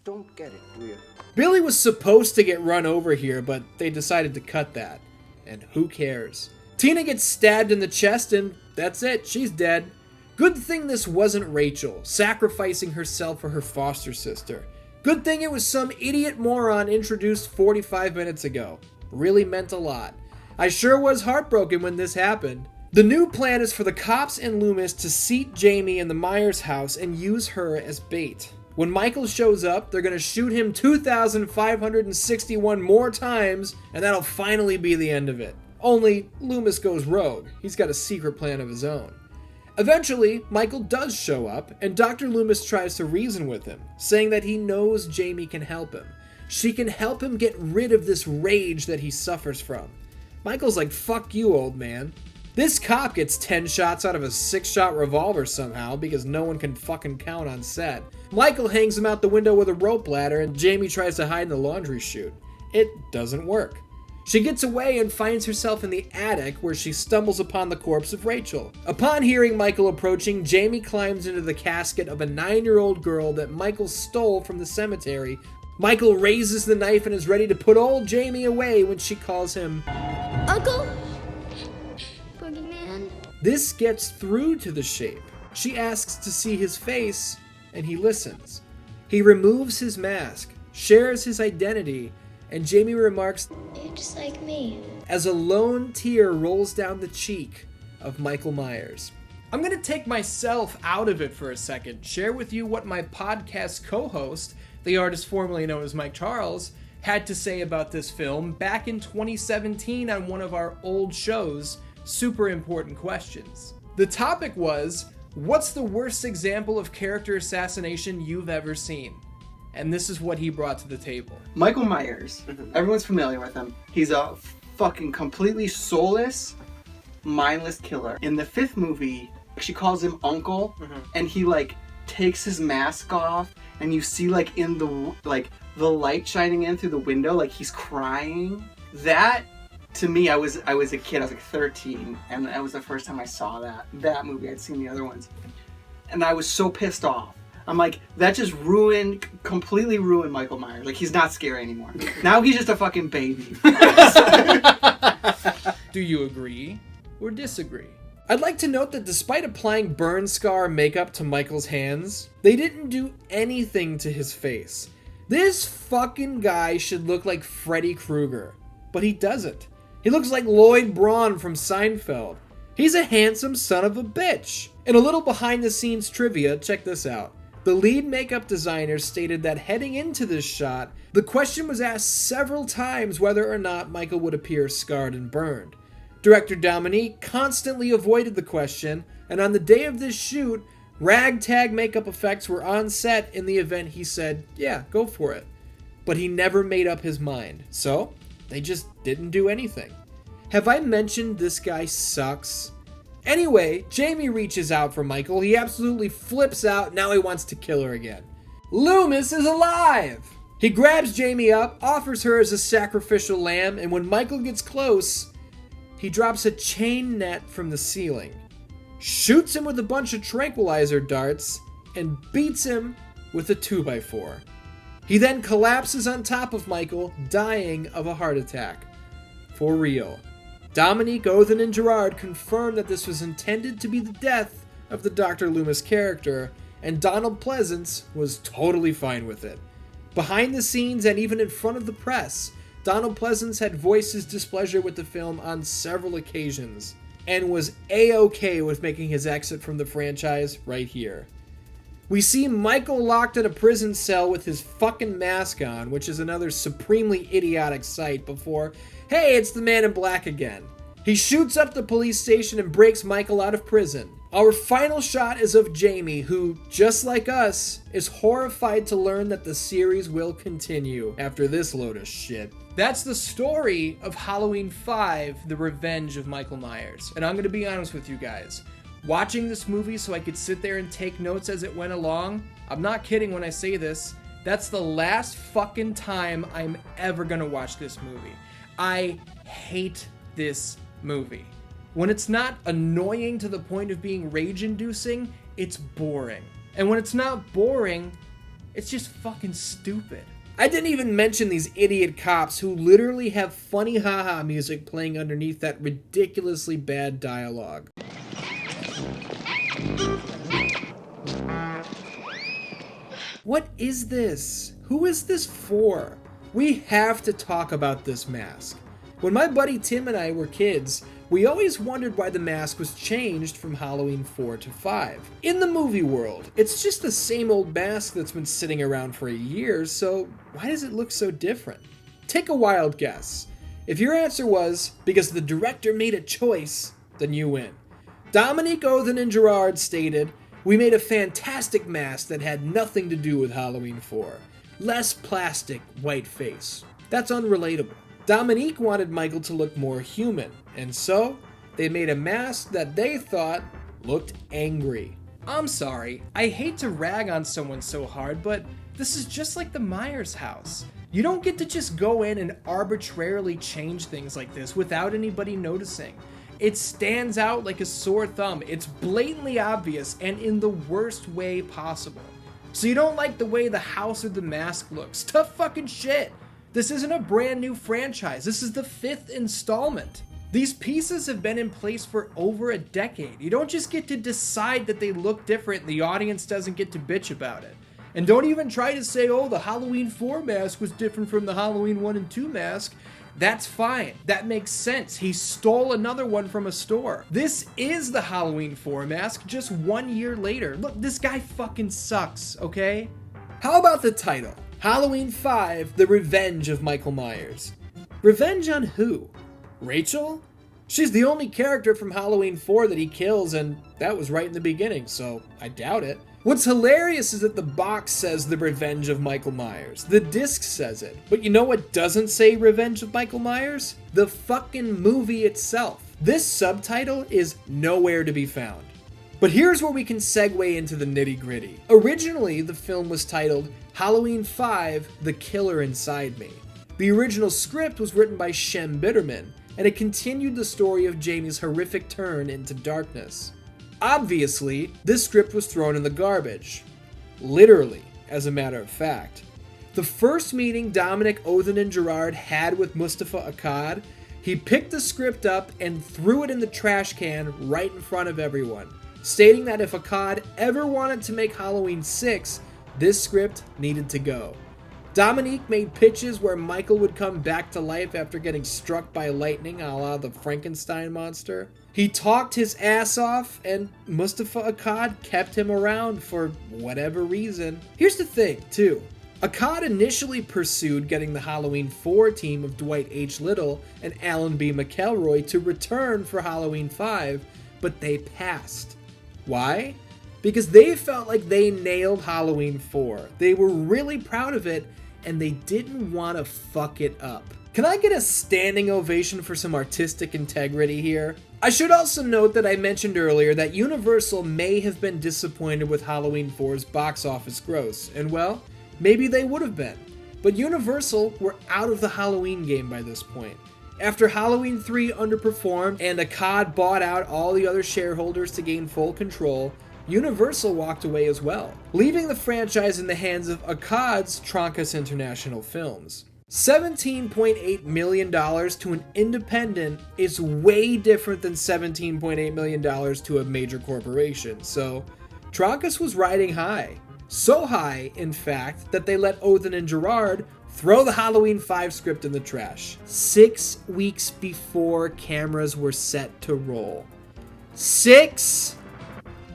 don't get it, do you? Billy was supposed to get run over here, but they decided to cut that. And who cares? Tina gets stabbed in the chest and that's it, she's dead. Good thing this wasn't Rachel, sacrificing herself for her foster sister. Good thing it was some idiot moron introduced 45 minutes ago. Really meant a lot. I sure was heartbroken when this happened. The new plan is for the cops and Loomis to seat Jamie in the Myers house and use her as bait. When Michael shows up, they're gonna shoot him 2,561 more times, and that'll finally be the end of it. Only, Loomis goes rogue. He's got a secret plan of his own. Eventually, Michael does show up, and Dr. Loomis tries to reason with him, saying that he knows Jamie can help him. She can help him get rid of this rage that he suffers from. Michael's like, fuck you, old man. This cop gets 10 shots out of a 6-shot revolver somehow because no one can fucking count on set. Michael hangs him out the window with a rope ladder, and Jamie tries to hide in the laundry chute. It doesn't work. She gets away and finds herself in the attic where she stumbles upon the corpse of Rachel. Upon hearing Michael approaching, Jamie climbs into the casket of a 9-year-old girl that Michael stole from the cemetery. Michael raises the knife and is ready to put old Jamie away when she calls him Uncle? Boogeyman? This gets through to the shape. She asks to see his face, and he listens. He removes his mask, shares his identity, and Jamie remarks, You're just like me. as a lone tear rolls down the cheek of Michael Myers. I'm going to take myself out of it for a second, share with you what my podcast co-host, the artist formerly known as Mike Charles, had to say about this film back in 2017 on one of our old shows, Super Important Questions. The topic was, what's the worst example of character assassination you've ever seen? And this is what he brought to the table. Michael Myers. Everyone's familiar with him. He's a fucking completely soulless, mindless killer. In the 5th movie, she calls him Uncle, and he like takes his mask off, and you see like in the light shining in through the window, like he's crying. That, to me, I was a kid. I was like 13, and that was the first time I saw that movie. I'd seen the other ones, and I was so pissed off. I'm like, that just completely ruined Michael Myers. Like, he's not scary anymore. Now he's just a fucking baby. Do you agree or disagree? I'd like to note that despite applying burn scar makeup to Michael's hands, they didn't do anything to his face. This fucking guy should look like Freddy Krueger, but he doesn't. He looks like Lloyd Braun from Seinfeld. He's a handsome son of a bitch. In a little behind the scenes trivia, check this out. The lead makeup designer stated that heading into this shot, the question was asked several times whether or not Michael would appear scarred and burned. Director Dominique constantly avoided the question, and on the day of this shoot, ragtag makeup effects were on set in the event he said, yeah, go for it. But he never made up his mind, so they just didn't do anything. Have I mentioned this guy sucks? Anyway, Jamie reaches out for Michael. He absolutely flips out. Now he wants to kill her again. Loomis is alive! He grabs Jamie up, offers her as a sacrificial lamb, and when Michael gets close, he drops a chain net from the ceiling, shoots him with a bunch of tranquilizer darts, and beats him with a 2x4. He then collapses on top of Michael, dying of a heart attack. For real. Dominique, Othen, and Gerard confirmed that this was intended to be the death of the Dr. Loomis character, and Donald Pleasence was totally fine with it. Behind the scenes and even in front of the press, Donald Pleasence had voiced his displeasure with the film on several occasions, and was A-okay with making his exit from the franchise right here. We see Michael locked in a prison cell with his fucking mask on, which is another supremely idiotic sight before, hey, it's the Man in Black again. He shoots up the police station and breaks Michael out of prison. Our final shot is of Jamie, who, just like us, is horrified to learn that the series will continue after this load of shit. That's the story of Halloween 5, The Revenge of Michael Myers. And I'm going to be honest with you guys. Watching this movie so I could sit there and take notes as it went along, I'm not kidding when I say this, that's the last fucking time I'm ever going to watch this movie. I hate this movie. When it's not annoying to the point of being rage-inducing, it's boring. And when it's not boring, it's just fucking stupid. I didn't even mention these idiot cops who literally have funny haha music playing underneath that ridiculously bad dialogue. What is this? Who is this for? We have to talk about this mask. When my buddy Tim and I were kids, we always wondered why the mask was changed from Halloween 4 to 5. In the movie world, it's just the same old mask that's been sitting around for a year, so why does it look so different? Take a wild guess. If your answer was, because the director made a choice, then you win. Dominique Othen and Gerard stated, "We made a fantastic mask that had nothing to do with Halloween 4. Less plastic, white face. That's unrelatable." Dominique wanted Michael to look more human, and so they made a mask that they thought looked angry. I'm sorry, I hate to rag on someone so hard, but this is just like the Myers house. You don't get to just go in and arbitrarily change things like this without anybody noticing. It stands out like a sore thumb. It's blatantly obvious and in the worst way possible. So you don't like the way the house or the mask looks? Tough fucking shit. This isn't a brand new franchise. This is the 5th installment. These pieces have been in place for over a decade. You don't just get to decide that they look different and the audience doesn't get to bitch about it. And don't even try to say, oh, the Halloween 4 mask was different from the Halloween 1 and 2 mask. That's fine. That makes sense. He stole another one from a store. This is the Halloween 4 mask just 1 year later. Look, this guy fucking sucks, okay? How about the title? Halloween 5, The Revenge of Michael Myers. Revenge on who? Rachel? She's the only character from Halloween 4 that he kills, and that was right in the beginning, so I doubt it. What's hilarious is that the box says The Revenge of Michael Myers. The disc says it. But you know what doesn't say Revenge of Michael Myers? The fucking movie itself. This subtitle is nowhere to be found. But here's where we can segue into the nitty-gritty. Originally, the film was titled Halloween 5, The Killer Inside Me. The original script was written by Shem Bitterman, and it continued the story of Jamie's horrific turn into darkness. Obviously, this script was thrown in the garbage. Literally, as a matter of fact. The first meeting Dominique Othen and Gerard had with Mustafa Akkad, he picked the script up and threw it in the trash can right in front of everyone, stating that if Akkad ever wanted to make Halloween 6, this script needed to go. Dominique made pitches where Michael would come back to life after getting struck by lightning a la the Frankenstein monster. He talked his ass off, and Mustafa Akkad kept him around for whatever reason. Here's the thing, too. Akkad initially pursued getting the Halloween 4 team of Dwight H. Little and Alan B. McElroy to return for Halloween 5, but they passed. Why? Because they felt like they nailed Halloween 4. They were really proud of it, and they didn't want to fuck it up. Can I get a standing ovation for some artistic integrity here? I should also note that I mentioned earlier that Universal may have been disappointed with Halloween 4's box office gross, and well, maybe they would have been. But Universal were out of the Halloween game by this point. After Halloween 3 underperformed and Akkad bought out all the other shareholders to gain full control, Universal walked away as well, leaving the franchise in the hands of Akkad's Trancas International Films. $17.8 million to an independent is way different than $17.8 million to a major corporation, so Trancas was riding high. So high, in fact, that they let Othen and Gerard throw the Halloween 5 script in the trash 6 weeks before cameras were set to roll. 6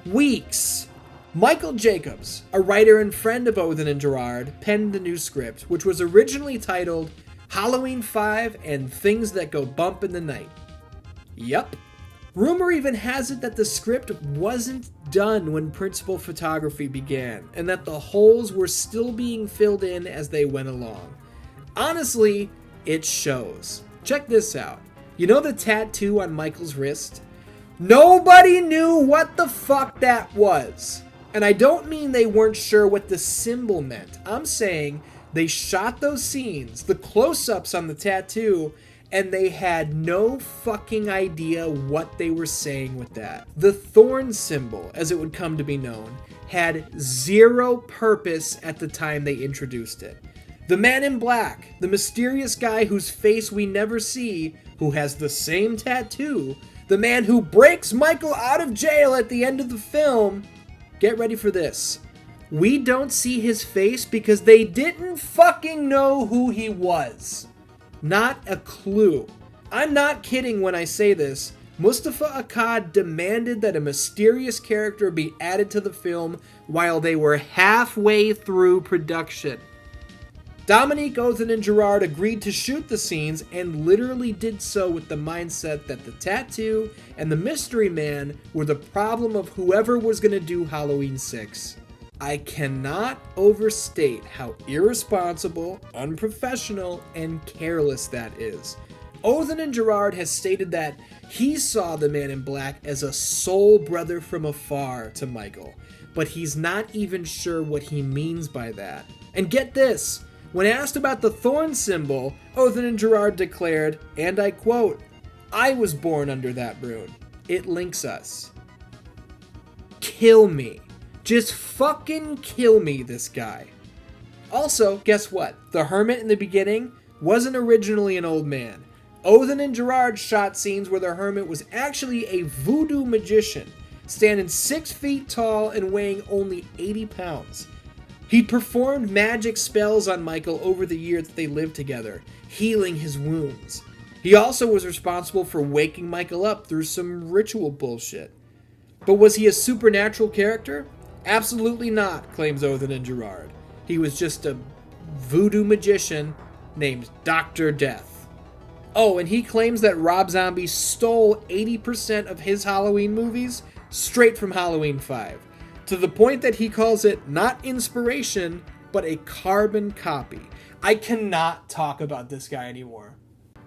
weeks! Michael Jacobs, a writer and friend of Othen and Gerard, penned the new script, which was originally titled Halloween 5 and Things That Go Bump in the Night. Yup. Rumor even has it that the script wasn't done when principal photography began, and that the holes were still being filled in as they went along. Honestly, it shows. Check this out. You know the tattoo on Michael's wrist? Nobody knew what the fuck that was. And I don't mean they weren't sure what the symbol meant. I'm saying they shot those scenes, the close-ups on the tattoo, and they had no fucking idea what they were saying with that. The thorn symbol, as it would come to be known, had zero purpose at the time they introduced it. The man in black, the mysterious guy whose face we never see, who has the same tattoo, the man who breaks Michael out of jail at the end of the film, get ready for this, We don't see his face because they didn't fucking know who he was. Not a clue. I'm not kidding when I say this. Mustafa Akkad demanded that a mysterious character be added to the film while they were halfway through production. Dominique, Othen, and Gerard agreed to shoot the scenes and literally did so with the mindset that the tattoo and the mystery man were the problem of whoever was going to do Halloween 6. I cannot overstate how irresponsible, unprofessional, and careless that is. Othen and Gerard has stated that he saw the Man in Black as a soul brother from afar to Michael, but he's not even sure what he means by that. And get this, when asked about the thorn symbol, Othen and Gerard declared, and I quote, "I was born under that rune. It links us." Kill me. Just fucking kill me, this guy. Also, guess what? The hermit in the beginning wasn't originally an old man. Othen and Gerard shot scenes where the hermit was actually a voodoo magician, standing 6 feet tall and weighing only 80 pounds. He performed magic spells on Michael over the year that they lived together, healing his wounds. He also was responsible for waking Michael up through some ritual bullshit. But was he a supernatural character? Absolutely not, claims Othen and Gerard. He was just a voodoo magician named Dr. Death. Oh, and he claims that Rob Zombie stole 80% of his Halloween movies straight from Halloween 5, to the point that he calls it not inspiration, but a carbon copy. I cannot talk about this guy anymore.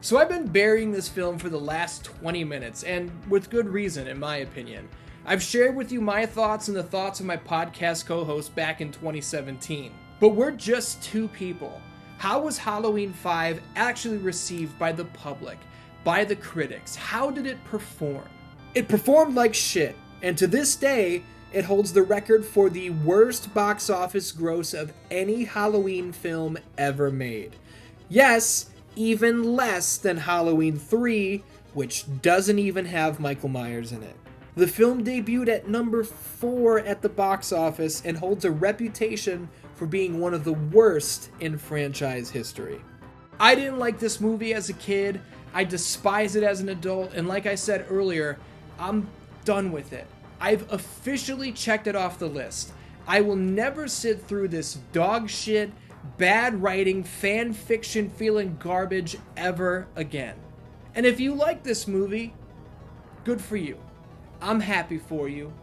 So I've been burying this film for the last 20 minutes, and with good reason, in my opinion. I've shared with you my thoughts and the thoughts of my podcast co-host back in 2017. But we're just two people. How was Halloween 5 actually received by the public, by the critics? How did it perform? It performed like shit, and to this day, it holds the record for the worst box office gross of any Halloween film ever made. Yes, even less than Halloween 3, which doesn't even have Michael Myers in it. The film debuted at number 4 at the box office and holds a reputation for being one of the worst in franchise history. I didn't like this movie as a kid, I despise it as an adult, and like I said earlier, I'm done with it. I've officially checked it off the list. I will never sit through this dog shit, bad writing, fan fiction feeling garbage ever again. And if you like this movie, good for you. I'm happy for you.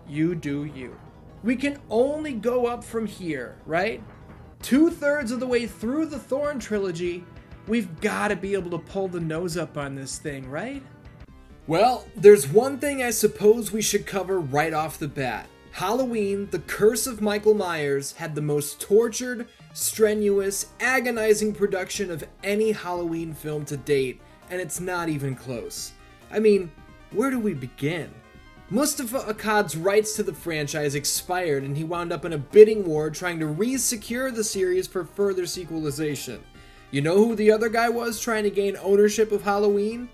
You do you. We can only go up from here, right? 2/3 of the way through the Thorn Trilogy, we've got to be able to pull the nose up on this thing, right? Well, there's one thing I suppose we should cover right off the bat. Halloween, The Curse of Michael Myers, had the most tortured, strenuous, agonizing production of any Halloween film to date, and it's not even close. I mean, where do we begin? Mustafa Akkad's rights to the franchise expired and he wound up in a bidding war trying to re-secure the series for further sequelization. You know who the other guy was trying to gain ownership of Halloween?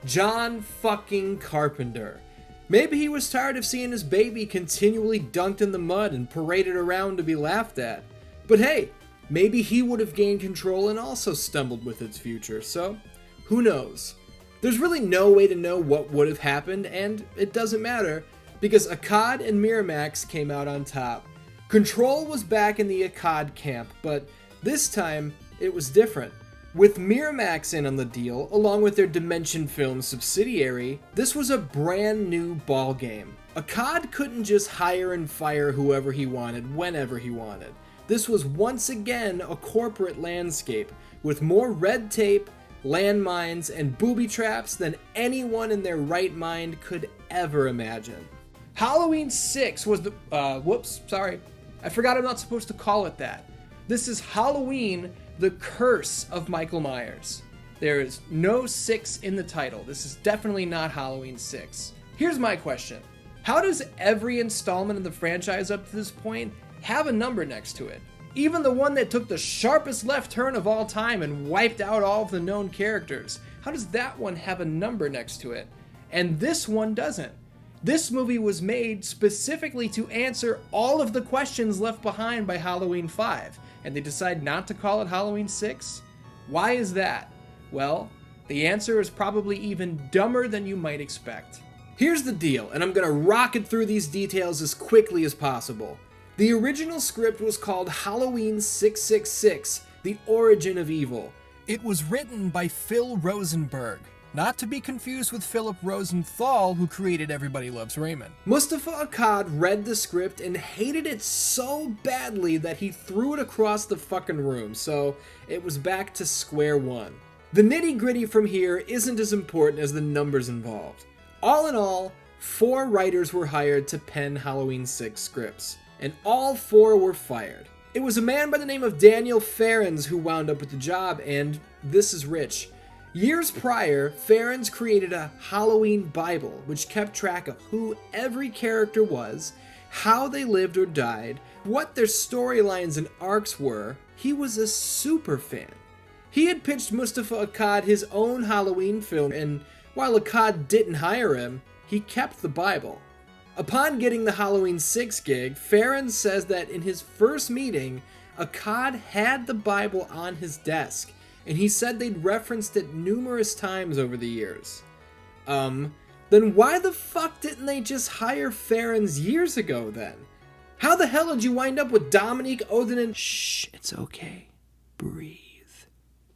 John fucking Carpenter. Maybe he was tired of seeing his baby continually dunked in the mud and paraded around to be laughed at. But hey, maybe he would have gained control and also stumbled with its future, so who knows? There's really no way to know what would have happened, and it doesn't matter, because Akkad and Miramax came out on top. Control was back in the Akkad camp, but this time, it was different. With Miramax in on the deal, along with their Dimension Films subsidiary, this was a brand new ballgame. Akkad couldn't just hire and fire whoever he wanted, whenever he wanted. This was once again a corporate landscape, with more red tape, landmines, and booby traps than anyone in their right mind could ever imagine. Halloween 6 was the, I forgot I'm not supposed to call it that. This is Halloween, The Curse of Michael Myers. There is no 6 in the title. This is definitely not Halloween 6. Here's my question. How does every installment of the franchise up to this point have a number next to it? Even the one that took the sharpest left turn of all time and wiped out all of the known characters. How does that one have a number next to it? And this one doesn't. This movie was made specifically to answer all of the questions left behind by Halloween 5, and they decide not to call it Halloween 6? Why is that? Well, the answer is probably even dumber than you might expect. Here's the deal, and I'm gonna rocket through these details as quickly as possible. The original script was called Halloween 666, The Origin of Evil. It was written by Phil Rosenberg, not to be confused with Philip Rosenthal, who created Everybody Loves Raymond. Mustafa Akkad read the script and hated it so badly that he threw it across the fucking room, so it was back to square one. The nitty-gritty from here isn't as important as the numbers involved. All in all, 4 writers were hired to pen Halloween 6 scripts, and all 4 were fired. It was a man by the name of Danielle Harris who wound up with the job, and this is rich. Years prior, Harris created a Halloween Bible, which kept track of who every character was, how they lived or died, what their storylines and arcs were. He was a super fan. He had pitched Mustafa Akkad his own Halloween film, and while Akkad didn't hire him, he kept the Bible. Upon getting the Halloween 6 gig, Harris says that in his first meeting, Akkad had the Bible on his desk, and he said they'd referenced it numerous times over the years. Then why the fuck didn't they just hire Harris years ago then? How the hell did you wind up with Dominique Odenin? Shh, it's okay. Breathe.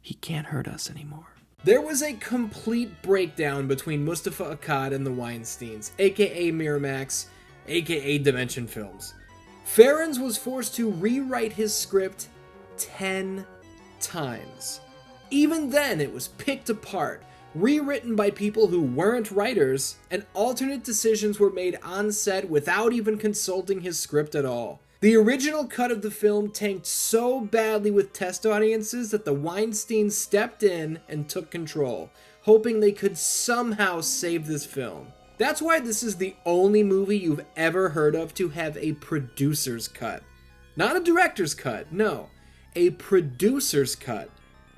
He can't hurt us anymore. There was a complete breakdown between Mustafa Akkad and the Weinsteins, aka Miramax, aka Dimension Films. Harris was forced to rewrite his script 10 times. Even then, it was picked apart, rewritten by people who weren't writers, and alternate decisions were made on set without even consulting his script at all. The original cut of the film tanked so badly with test audiences that the Weinsteins stepped in and took control, hoping they could somehow save this film. That's why this is the only movie you've ever heard of to have a producer's cut. Not a director's cut, no. A producer's cut.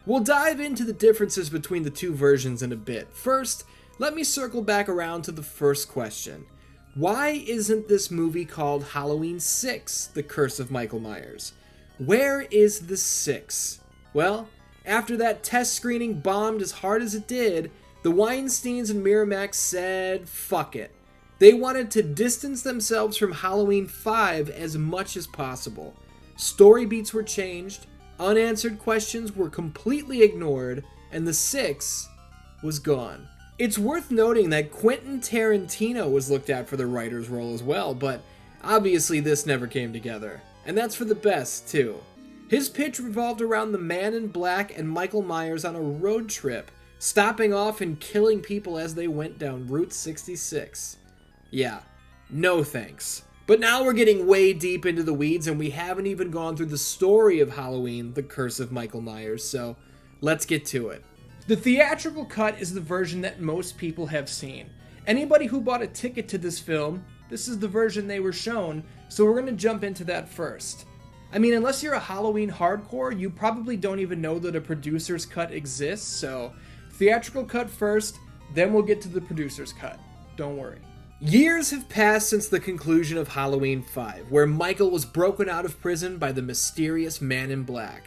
We'll dive into the differences between the two versions in a bit. First, let me circle back around to the first question. Why isn't this movie called Halloween 6, The Curse of Michael Myers? Where is the 6? Well, after that test screening bombed as hard as it did, the Weinsteins and Miramax said, fuck it. They wanted to distance themselves from Halloween 5 as much as possible. Story beats were changed, unanswered questions were completely ignored, and the 6 was gone. It's worth noting that Quentin Tarantino was looked at for the writer's role as well, but obviously this never came together. And that's for the best, too. His pitch revolved around the Man in Black and Michael Myers on a road trip, stopping off and killing people as they went down Route 66. Yeah, no thanks. But now we're getting way deep into the weeds and we haven't even gone through the story of Halloween, The Curse of Michael Myers, so let's get to it. The theatrical cut is the version that most people have seen. Anybody who bought a ticket to this film, this is the version they were shown, so we're going to jump into that first. I mean, unless you're a Halloween hardcore, you probably don't even know that a producer's cut exists, so theatrical cut first, then we'll get to the producer's cut. Don't worry. Years have passed since the conclusion of Halloween 5, where Michael was broken out of prison by the mysterious Man in Black.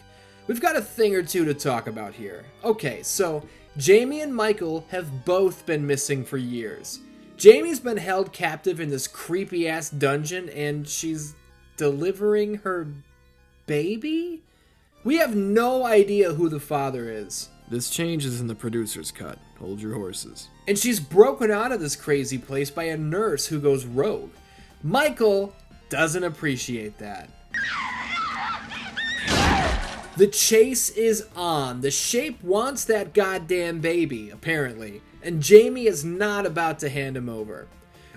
We've got a thing or two to talk about here. Okay, so Jamie and Michael have both been missing for years. Jamie's been held captive in this creepy-ass dungeon, and she's delivering her baby? We have no idea who the father is. This changes in the producer's cut. Hold your horses. And she's broken out of this crazy place by a nurse who goes rogue. Michael doesn't appreciate that. The chase is on. The Shape wants that goddamn baby, apparently, and Jamie is not about to hand him over.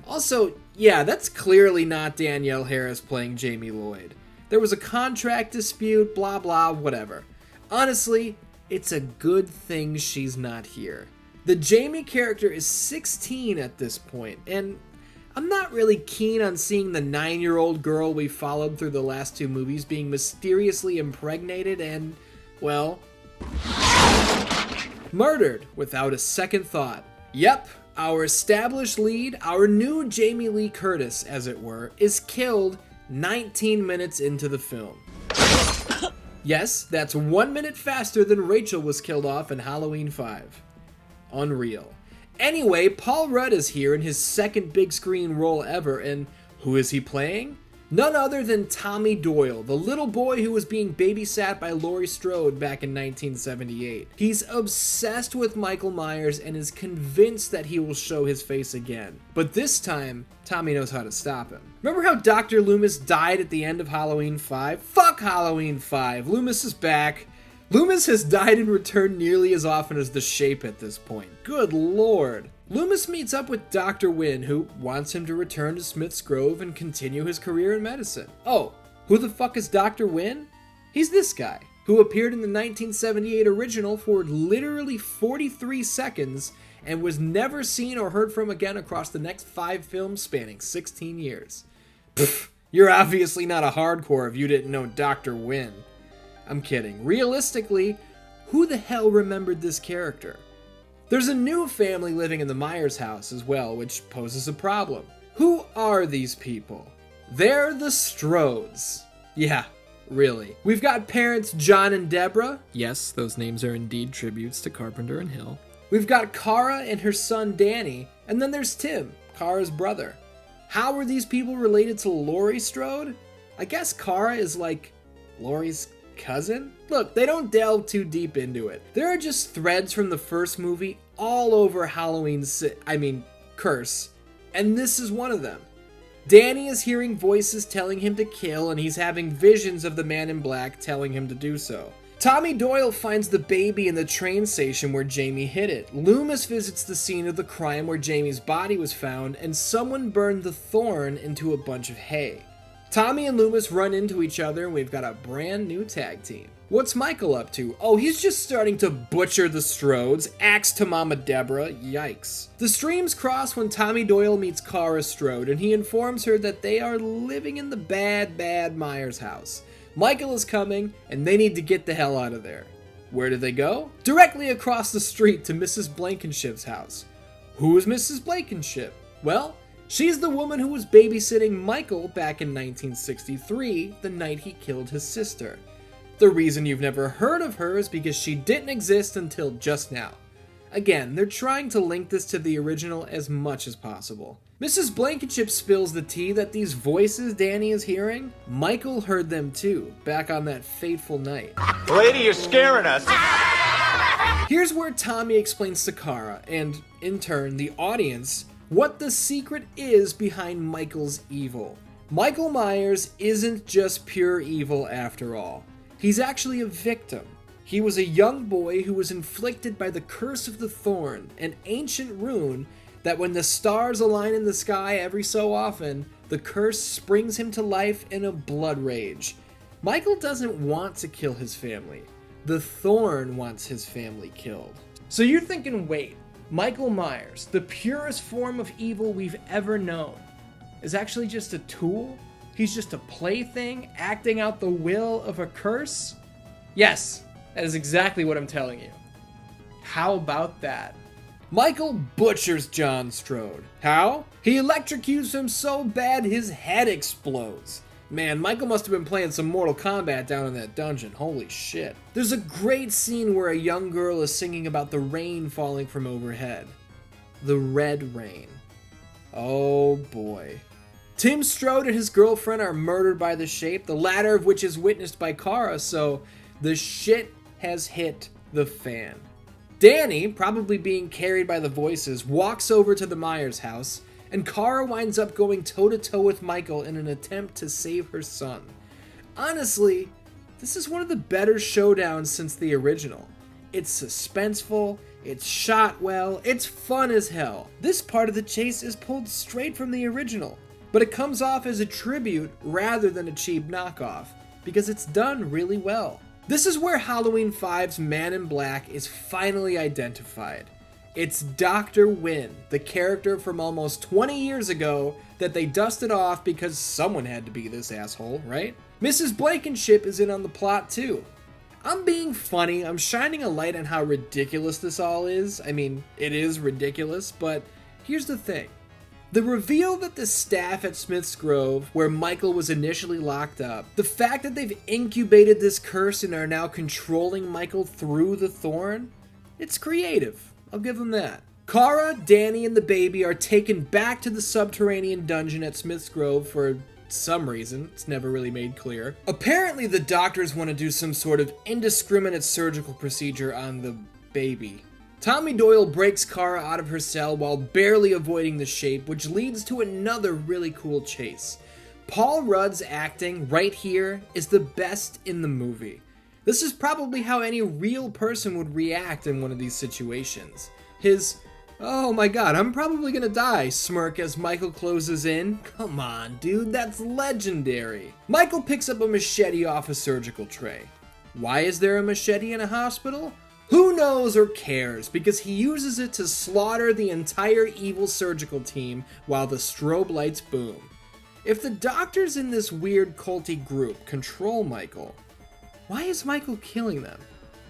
Also, yeah, that's clearly not Danielle Harris playing Jamie Lloyd. There was a contract dispute, blah blah, whatever. Honestly, it's a good thing she's not here. The Jamie character is 16 at this point, and I'm not really keen on seeing the 9-year-old girl we followed through the last 2 movies being mysteriously impregnated and, well, murdered without a second thought. Yep, Our established lead, our new Jamie Lee Curtis, as it were, is killed 19 minutes into the film. Yes, that's 1 minute faster than Rachel was killed off in Halloween 5. Unreal. Anyway, Paul Rudd is here in his second big screen role ever, and who is he playing? None other than Tommy Doyle, the little boy who was being babysat by Laurie Strode back in 1978. He's obsessed with Michael Myers and is convinced that he will show his face again. But this time, Tommy knows how to stop him. Remember how Dr. Loomis died at the end of Halloween 5? Fuck Halloween 5! Loomis is back. Loomis has died and returned nearly as often as the Shape at this point. Good lord. Loomis meets up with Dr. Wynn, who wants him to return to Smith's Grove and continue his career in medicine. Oh, who the fuck is Dr. Wynn? He's this guy, who appeared in the 1978 original for literally 43 seconds and was never seen or heard from again across the next 5 films spanning 16 years. Pfft, you're obviously not a hardcore if you didn't know Dr. Wynn. I'm kidding. Realistically, who the hell remembered this character? There's a new family living in the Myers house as well, which poses a problem. Who are these people? They're the Strodes. Yeah, really. We've got parents John and Debra. Yes, those names are indeed tributes to Carpenter and Hill. We've got Kara and her son Danny, and then there's Tim, Kara's brother. How are these people related to Laurie Strode? I guess Kara is like Laurie's cousin? Look, they don't delve too deep into it. There are just threads from the first movie all over Curse, and this is one of them. Danny is hearing voices telling him to kill, and he's having visions of the man in black telling him to do so. Tommy Doyle finds the baby in the train station where Jamie hid it. Loomis visits the scene of the crime where Jamie's body was found, and someone burned the thorn into a bunch of hay. Tommy and Loomis run into each other, and we've got a brand new tag team. What's Michael up to? Oh, he's just starting to butcher the Strodes, axe to Mama Debra, yikes. The streams cross when Tommy Doyle meets Kara Strode, and he informs her that they are living in the bad Myers house. Michael is coming, and they need to get the hell out of there. Where do they go? Directly across the street to Mrs. Blankenship's house. Who is Mrs. Blankenship? Well, she's the woman who was babysitting Michael back in 1963, the night he killed his sister. The reason you've never heard of her is because she didn't exist until just now. Again, they're trying to link this to the original as much as possible. Mrs. Blankenship spills the tea that these voices Danny is hearing, Michael heard them too, back on that fateful night. Lady, you're scaring us! Here's where Tommy explains to Kara, and in turn the audience, what the secret is behind Michael's evil. Michael Myers isn't just pure evil after all. He's actually a victim. He was a young boy who was inflicted by the Curse of the Thorn, an ancient rune that when the stars align in the sky every so often, the curse springs him to life in a blood rage. Michael doesn't want to kill his family. The Thorn wants his family killed. So you're thinking, wait, Michael Myers, the purest form of evil we've ever known, is actually just a tool? He's just a plaything acting out the will of a curse? Yes, that is exactly what I'm telling you. How about that? Michael butchers John Strode. How? He electrocutes him so bad his head explodes. Man, Michael must have been playing some Mortal Kombat down in that dungeon. Holy shit. There's a great scene where a young girl is singing about the rain falling from overhead. The red rain. Oh boy. Tim Strode and his girlfriend are murdered by the Shape, the latter of which is witnessed by Kara, so the shit has hit the fan. Danny, probably being carried by the voices, walks over to the Myers house, and Kara winds up going toe-to-toe with Michael in an attempt to save her son. Honestly, this is one of the better showdowns since the original. It's suspenseful, it's shot well, it's fun as hell. This part of the chase is pulled straight from the original, but it comes off as a tribute rather than a cheap knockoff, because it's done really well. This is where Halloween 5's Man in Black is finally identified. It's Dr. Wynn, the character from almost 20 years ago that they dusted off because someone had to be this asshole, right? Mrs. Blankenship is in on the plot too. I'm being funny, I'm shining a light on how ridiculous this all is. I mean, it is ridiculous, but Here's the thing. The reveal that the staff at Smith's Grove, where Michael was initially locked up, the fact that they've incubated this curse and are now controlling Michael through the thorn, it's creative. I'll give them that. Kara, Danny, and the baby are taken back to the subterranean dungeon at Smith's Grove for some reason. It's never really made clear. Apparently, the doctors want to do some sort of indiscriminate surgical procedure on the baby. Tommy Doyle breaks Kara out of her cell while barely avoiding the shape, which leads to another really cool chase. Paul Rudd's acting right here is the best in the movie. This is probably how any real person would react in one of these situations. His, "Oh my god, I'm probably gonna die," smirk as Michael closes in. Come on, dude, that's legendary. Michael picks up a machete off a surgical tray. Why is there a machete in a hospital? Who knows or cares, because he uses it to slaughter the entire evil surgical team while the strobe lights boom. If the doctors in this weird culty group control Michael, why is Michael killing them?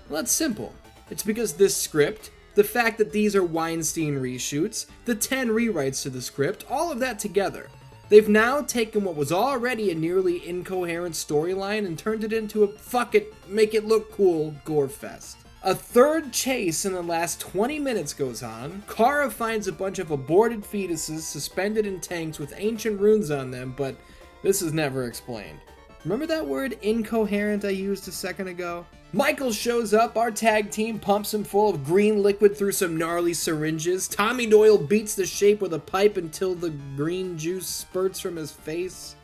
Well, it's simple. It's because this script, the fact that these are Weinstein reshoots, the 10 rewrites to the script, all of that together. They've now taken what was already a nearly incoherent storyline and turned it into a fuck it, make it look cool gore fest. A third chase in the last 20 minutes goes on. Kara finds a bunch of aborted fetuses suspended in tanks with ancient runes on them, but this is never explained. Remember that word incoherent I used a second ago? Michael shows up, our tag team pumps him full of green liquid through some gnarly syringes. Tommy Doyle beats the shape with a pipe until the green juice spurts from his face.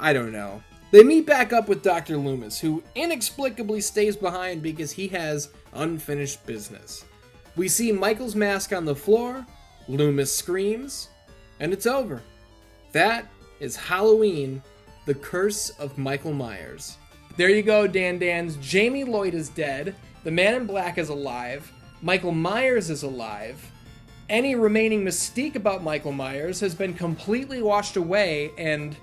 I don't know. They meet back up with Dr. Loomis, who inexplicably stays behind because he has unfinished business. We see Michael's mask on the floor, Loomis screams, and it's over. That is Halloween, The Curse of Michael Myers. There you go, Dan. Jamie Lloyd is dead, the Man in Black is alive, Michael Myers is alive, any remaining mystique about Michael Myers has been completely washed away, and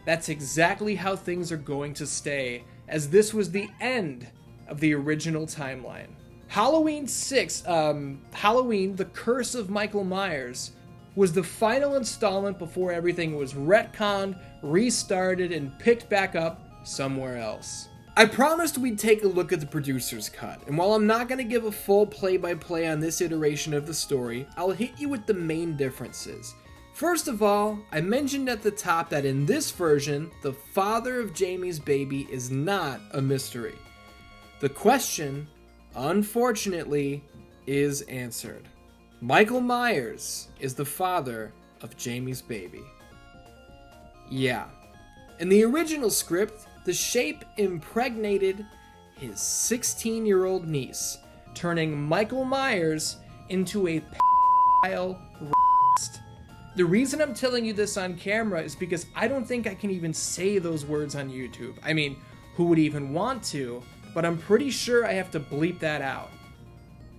that's exactly how things are going to stay, as this was the end of the original timeline. Halloween 6, Halloween, The Curse of Michael Myers, was the final installment before everything was retconned, restarted, and picked back up somewhere else. I promised we'd take a look at the producer's cut, and while I'm not going to give a full play-by-play on this iteration of the story, I'll hit you with the main differences. First of all, I mentioned at the top that in this version, the father of Jamie's baby is not a mystery. The question, unfortunately, is answered. Michael Myers is the father of Jamie's baby. Yeah. In the original script, the shape impregnated his 16-year-old niece, turning Michael Myers into a pedophile rapist. The reason I'm telling you this on camera is because I don't think I can even say those words on YouTube. I mean, who would even want to? But I'm pretty sure I have to bleep that out.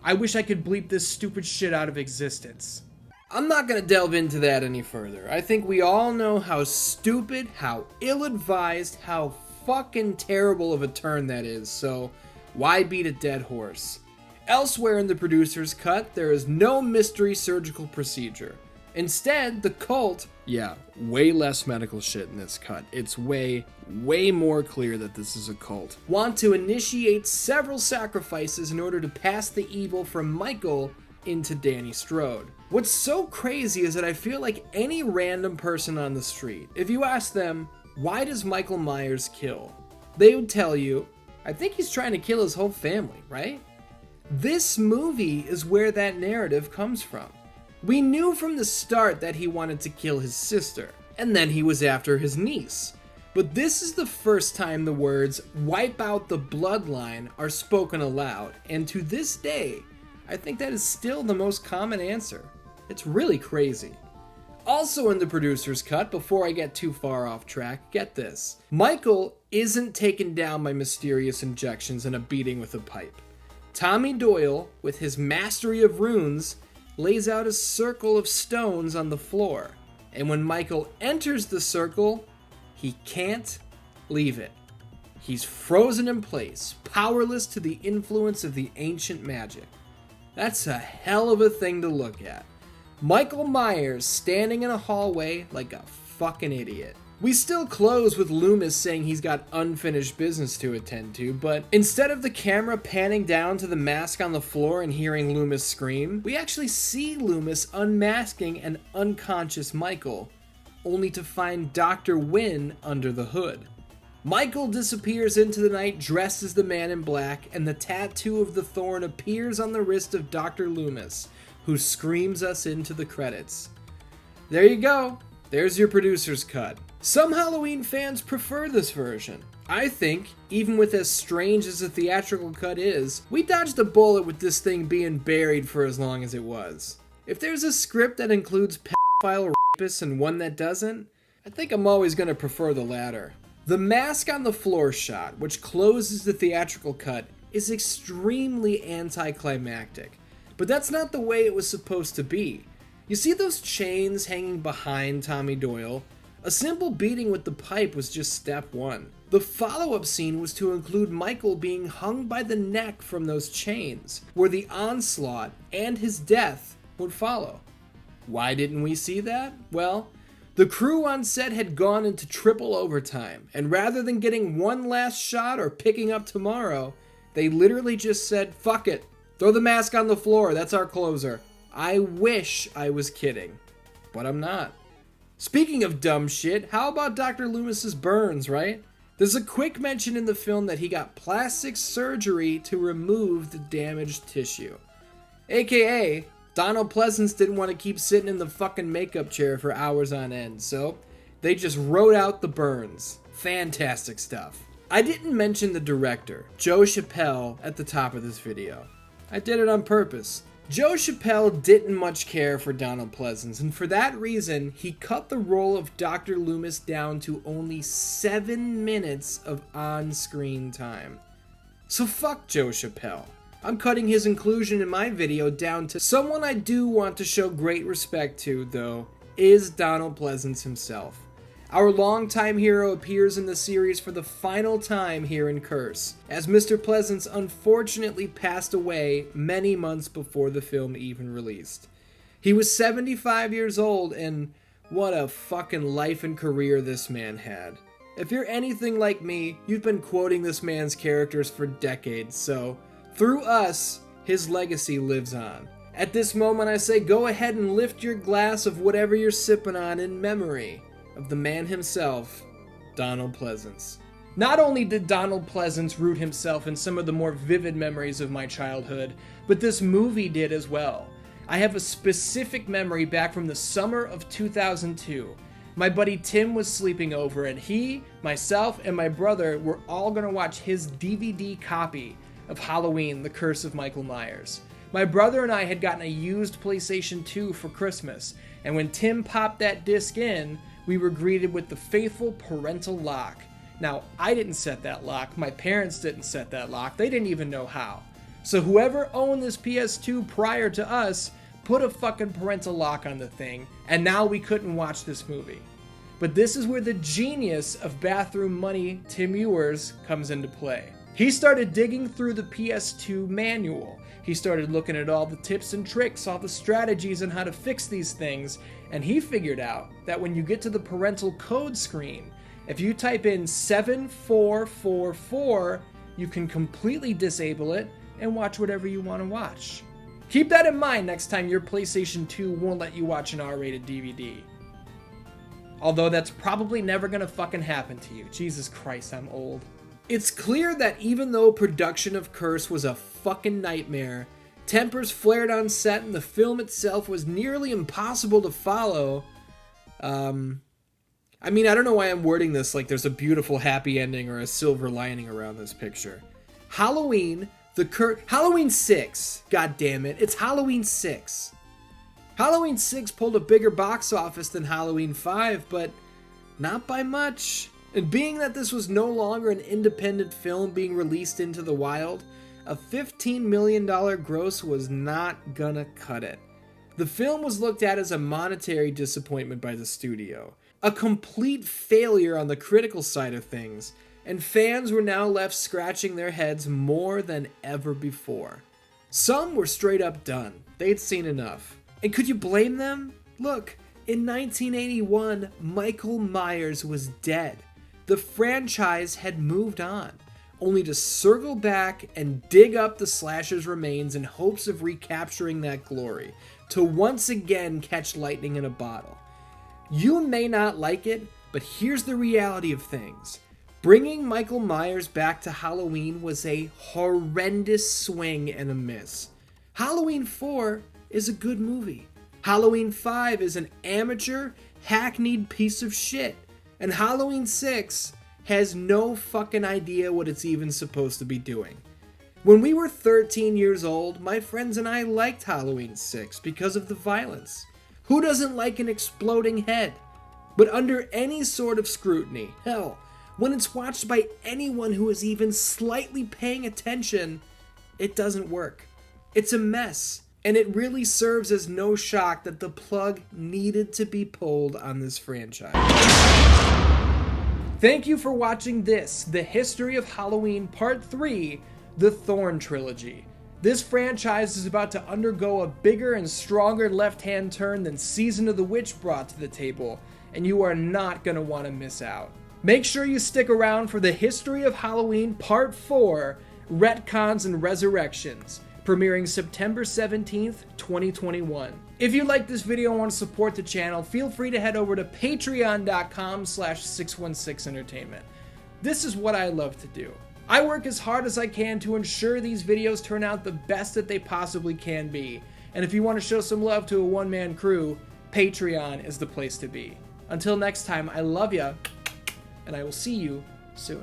I wish I could bleep this stupid shit out of existence. I'm not gonna delve into that any further. I think we all know how stupid, how ill-advised, how fucking terrible of a turn that is, so why beat a dead horse? Elsewhere in the producer's cut, there is no mystery surgical procedure. Instead, the cult, way less medical shit in this cut. It's way more clear that this is a cult. Want to initiate several sacrifices in order to pass the evil from Michael into Danny Strode. What's so crazy is that I feel like any random person on the street, if you ask them, why does Michael Myers kill? They would tell you, I think he's trying to kill his whole family, right? This movie is where that narrative comes from. We knew from the start that he wanted to kill his sister, and then he was after his niece. But this is the first time the words, wipe out the bloodline, are spoken aloud, and to this day, I think that is still the most common answer. It's really crazy. Also in the producer's cut, before I get too far off track, get this. Michael isn't taken down by mysterious injections and a beating with a pipe. Tommy Doyle, with his mastery of runes, lays out a circle of stones on the floor, and when Michael enters the circle, he can't leave it. He's frozen in place, powerless to the influence of the ancient magic. That's a hell of a thing to look at. Michael Myers standing in a hallway like a fucking idiot. We still close with Loomis saying he's got unfinished business to attend to, but instead of the camera panning down to the mask on the floor and hearing Loomis scream, we actually see Loomis unmasking an unconscious Michael, only to find Dr. Wynn under the hood. Michael disappears into the night dressed as the Man in Black, and the tattoo of the thorn appears on the wrist of Dr. Loomis, who screams us into the credits. There you go. There's your producer's cut. Some Halloween fans prefer this version. I think, even with as strange as the theatrical cut is, we dodged a bullet with this thing being buried for as long as it was. If there's a script that includes pedophile rapists and one that doesn't, I think I'm always going to prefer the latter. The mask on the floor shot, which closes the theatrical cut, is extremely anticlimactic. But that's not the way it was supposed to be. You see those chains hanging behind Tommy Doyle? A simple beating with the pipe was just step one. The follow-up scene was to include Michael being hung by the neck from those chains, where the onslaught and his death would follow. Why didn't we see that? Well, the crew on set had gone into triple overtime, and rather than getting one last shot or picking up tomorrow, they literally just said, fuck it, throw the mask on the floor, that's our closer. I wish I was kidding, but I'm not. Speaking of dumb shit, how about Dr. Loomis's burns, right? There's a quick mention in the film that he got plastic surgery to remove the damaged tissue. AKA, Donald Pleasence didn't want to keep sitting in the fucking makeup chair for hours on end, so they just wrote out the burns. Fantastic stuff. I didn't mention the director, Joe Chappelle, at the top of this video. I did it on purpose. Joe Chappelle didn't much care for Donald Pleasence, and for that reason, he cut the role of Dr. Loomis down to only 7 minutes of on-screen time. So fuck Joe Chappelle. I'm cutting his inclusion in my video down to someone I do want to show great respect to, though, is Donald Pleasence himself. Our longtime hero appears in the series for the final time here in Curse, as Mr. Pleasence unfortunately passed away many months before the film even released. He was 75 years old, and what a fucking life and career this man had. If you're anything like me, you've been quoting this man's characters for decades, so through us, his legacy lives on. At this moment I say go ahead and lift your glass of whatever you're sipping on in memory of the man himself, Donald Pleasence. Not only did Donald Pleasence root himself in some of the more vivid memories of my childhood, but this movie did as well. I have a specific memory back from the summer of 2002. My buddy Tim was sleeping over, and he, myself, and my brother were all going to watch his DVD copy of Halloween, The Curse of Michael Myers. My brother and I had gotten a used PlayStation 2 for Christmas, and when Tim popped that disc in, we were greeted with the faithful parental lock. Now, I didn't set that lock, my parents didn't set that lock, they didn't even know how. So whoever owned this PS2 prior to us put a fucking parental lock on the thing, and now we couldn't watch this movie. But this is where the genius of bathroom money Tim Ewers comes into play. He started digging through the PS2 manual. He started looking at all the tips and tricks, all the strategies on how to fix these things, and he figured out that when you get to the parental code screen, if you type in 7444, you can completely disable it and watch whatever you want to watch. Keep that in mind next time your PlayStation 2 won't let you watch an R-rated DVD. Although that's probably never gonna fucking happen to you. Jesus Christ, I'm old. It's clear that even though production of Curse was a fucking nightmare, tempers flared on set and the film itself was nearly impossible to follow. I don't know why I'm wording this like there's a beautiful happy ending or a silver lining around this picture. Halloween 6, god damn it, it's Halloween 6. Halloween 6 pulled a bigger box office than Halloween 5, but not by much. And being that this was no longer an independent film being released into the wild, a $15 million gross was not gonna cut it. The film was looked at as a monetary disappointment by the studio, a complete failure on the critical side of things, and fans were now left scratching their heads more than ever before. Some were straight up done. They'd seen enough. And could you blame them? Look, in 1981, Michael Myers was dead. The franchise had moved on, only to circle back and dig up the slasher's remains in hopes of recapturing that glory, to once again catch lightning in a bottle. You may not like it, but here's the reality of things. Bringing Michael Myers back to Halloween was a horrendous swing and a miss. Halloween 4 is a good movie. Halloween 5 is an amateur, hackneyed piece of shit. And Halloween 6 has no fucking idea what it's even supposed to be doing. When we were 13 years old, my friends and I liked Halloween 6 because of the violence. Who doesn't like an exploding head? But under any sort of scrutiny, hell, when it's watched by anyone who is even slightly paying attention, it doesn't work. It's a mess, and it really serves as no shock that the plug needed to be pulled on this franchise. Thank you for watching this, The History of Halloween Part 3, The Thorn Trilogy. This franchise is about to undergo a bigger and stronger left-hand turn than Season of the Witch brought to the table, and you are not going to want to miss out. Make sure you stick around for The History of Halloween Part 4, Retcons and Resurrections, premiering September 17th, 2021. If you like this video and want to support the channel, feel free to head over to patreon.com/616entertainment. This is what I love to do. I work as hard as I can to ensure these videos turn out the best that they possibly can be. And if you want to show some love to a one-man crew, Patreon is the place to be. Until next time, I love ya, and I will see you soon.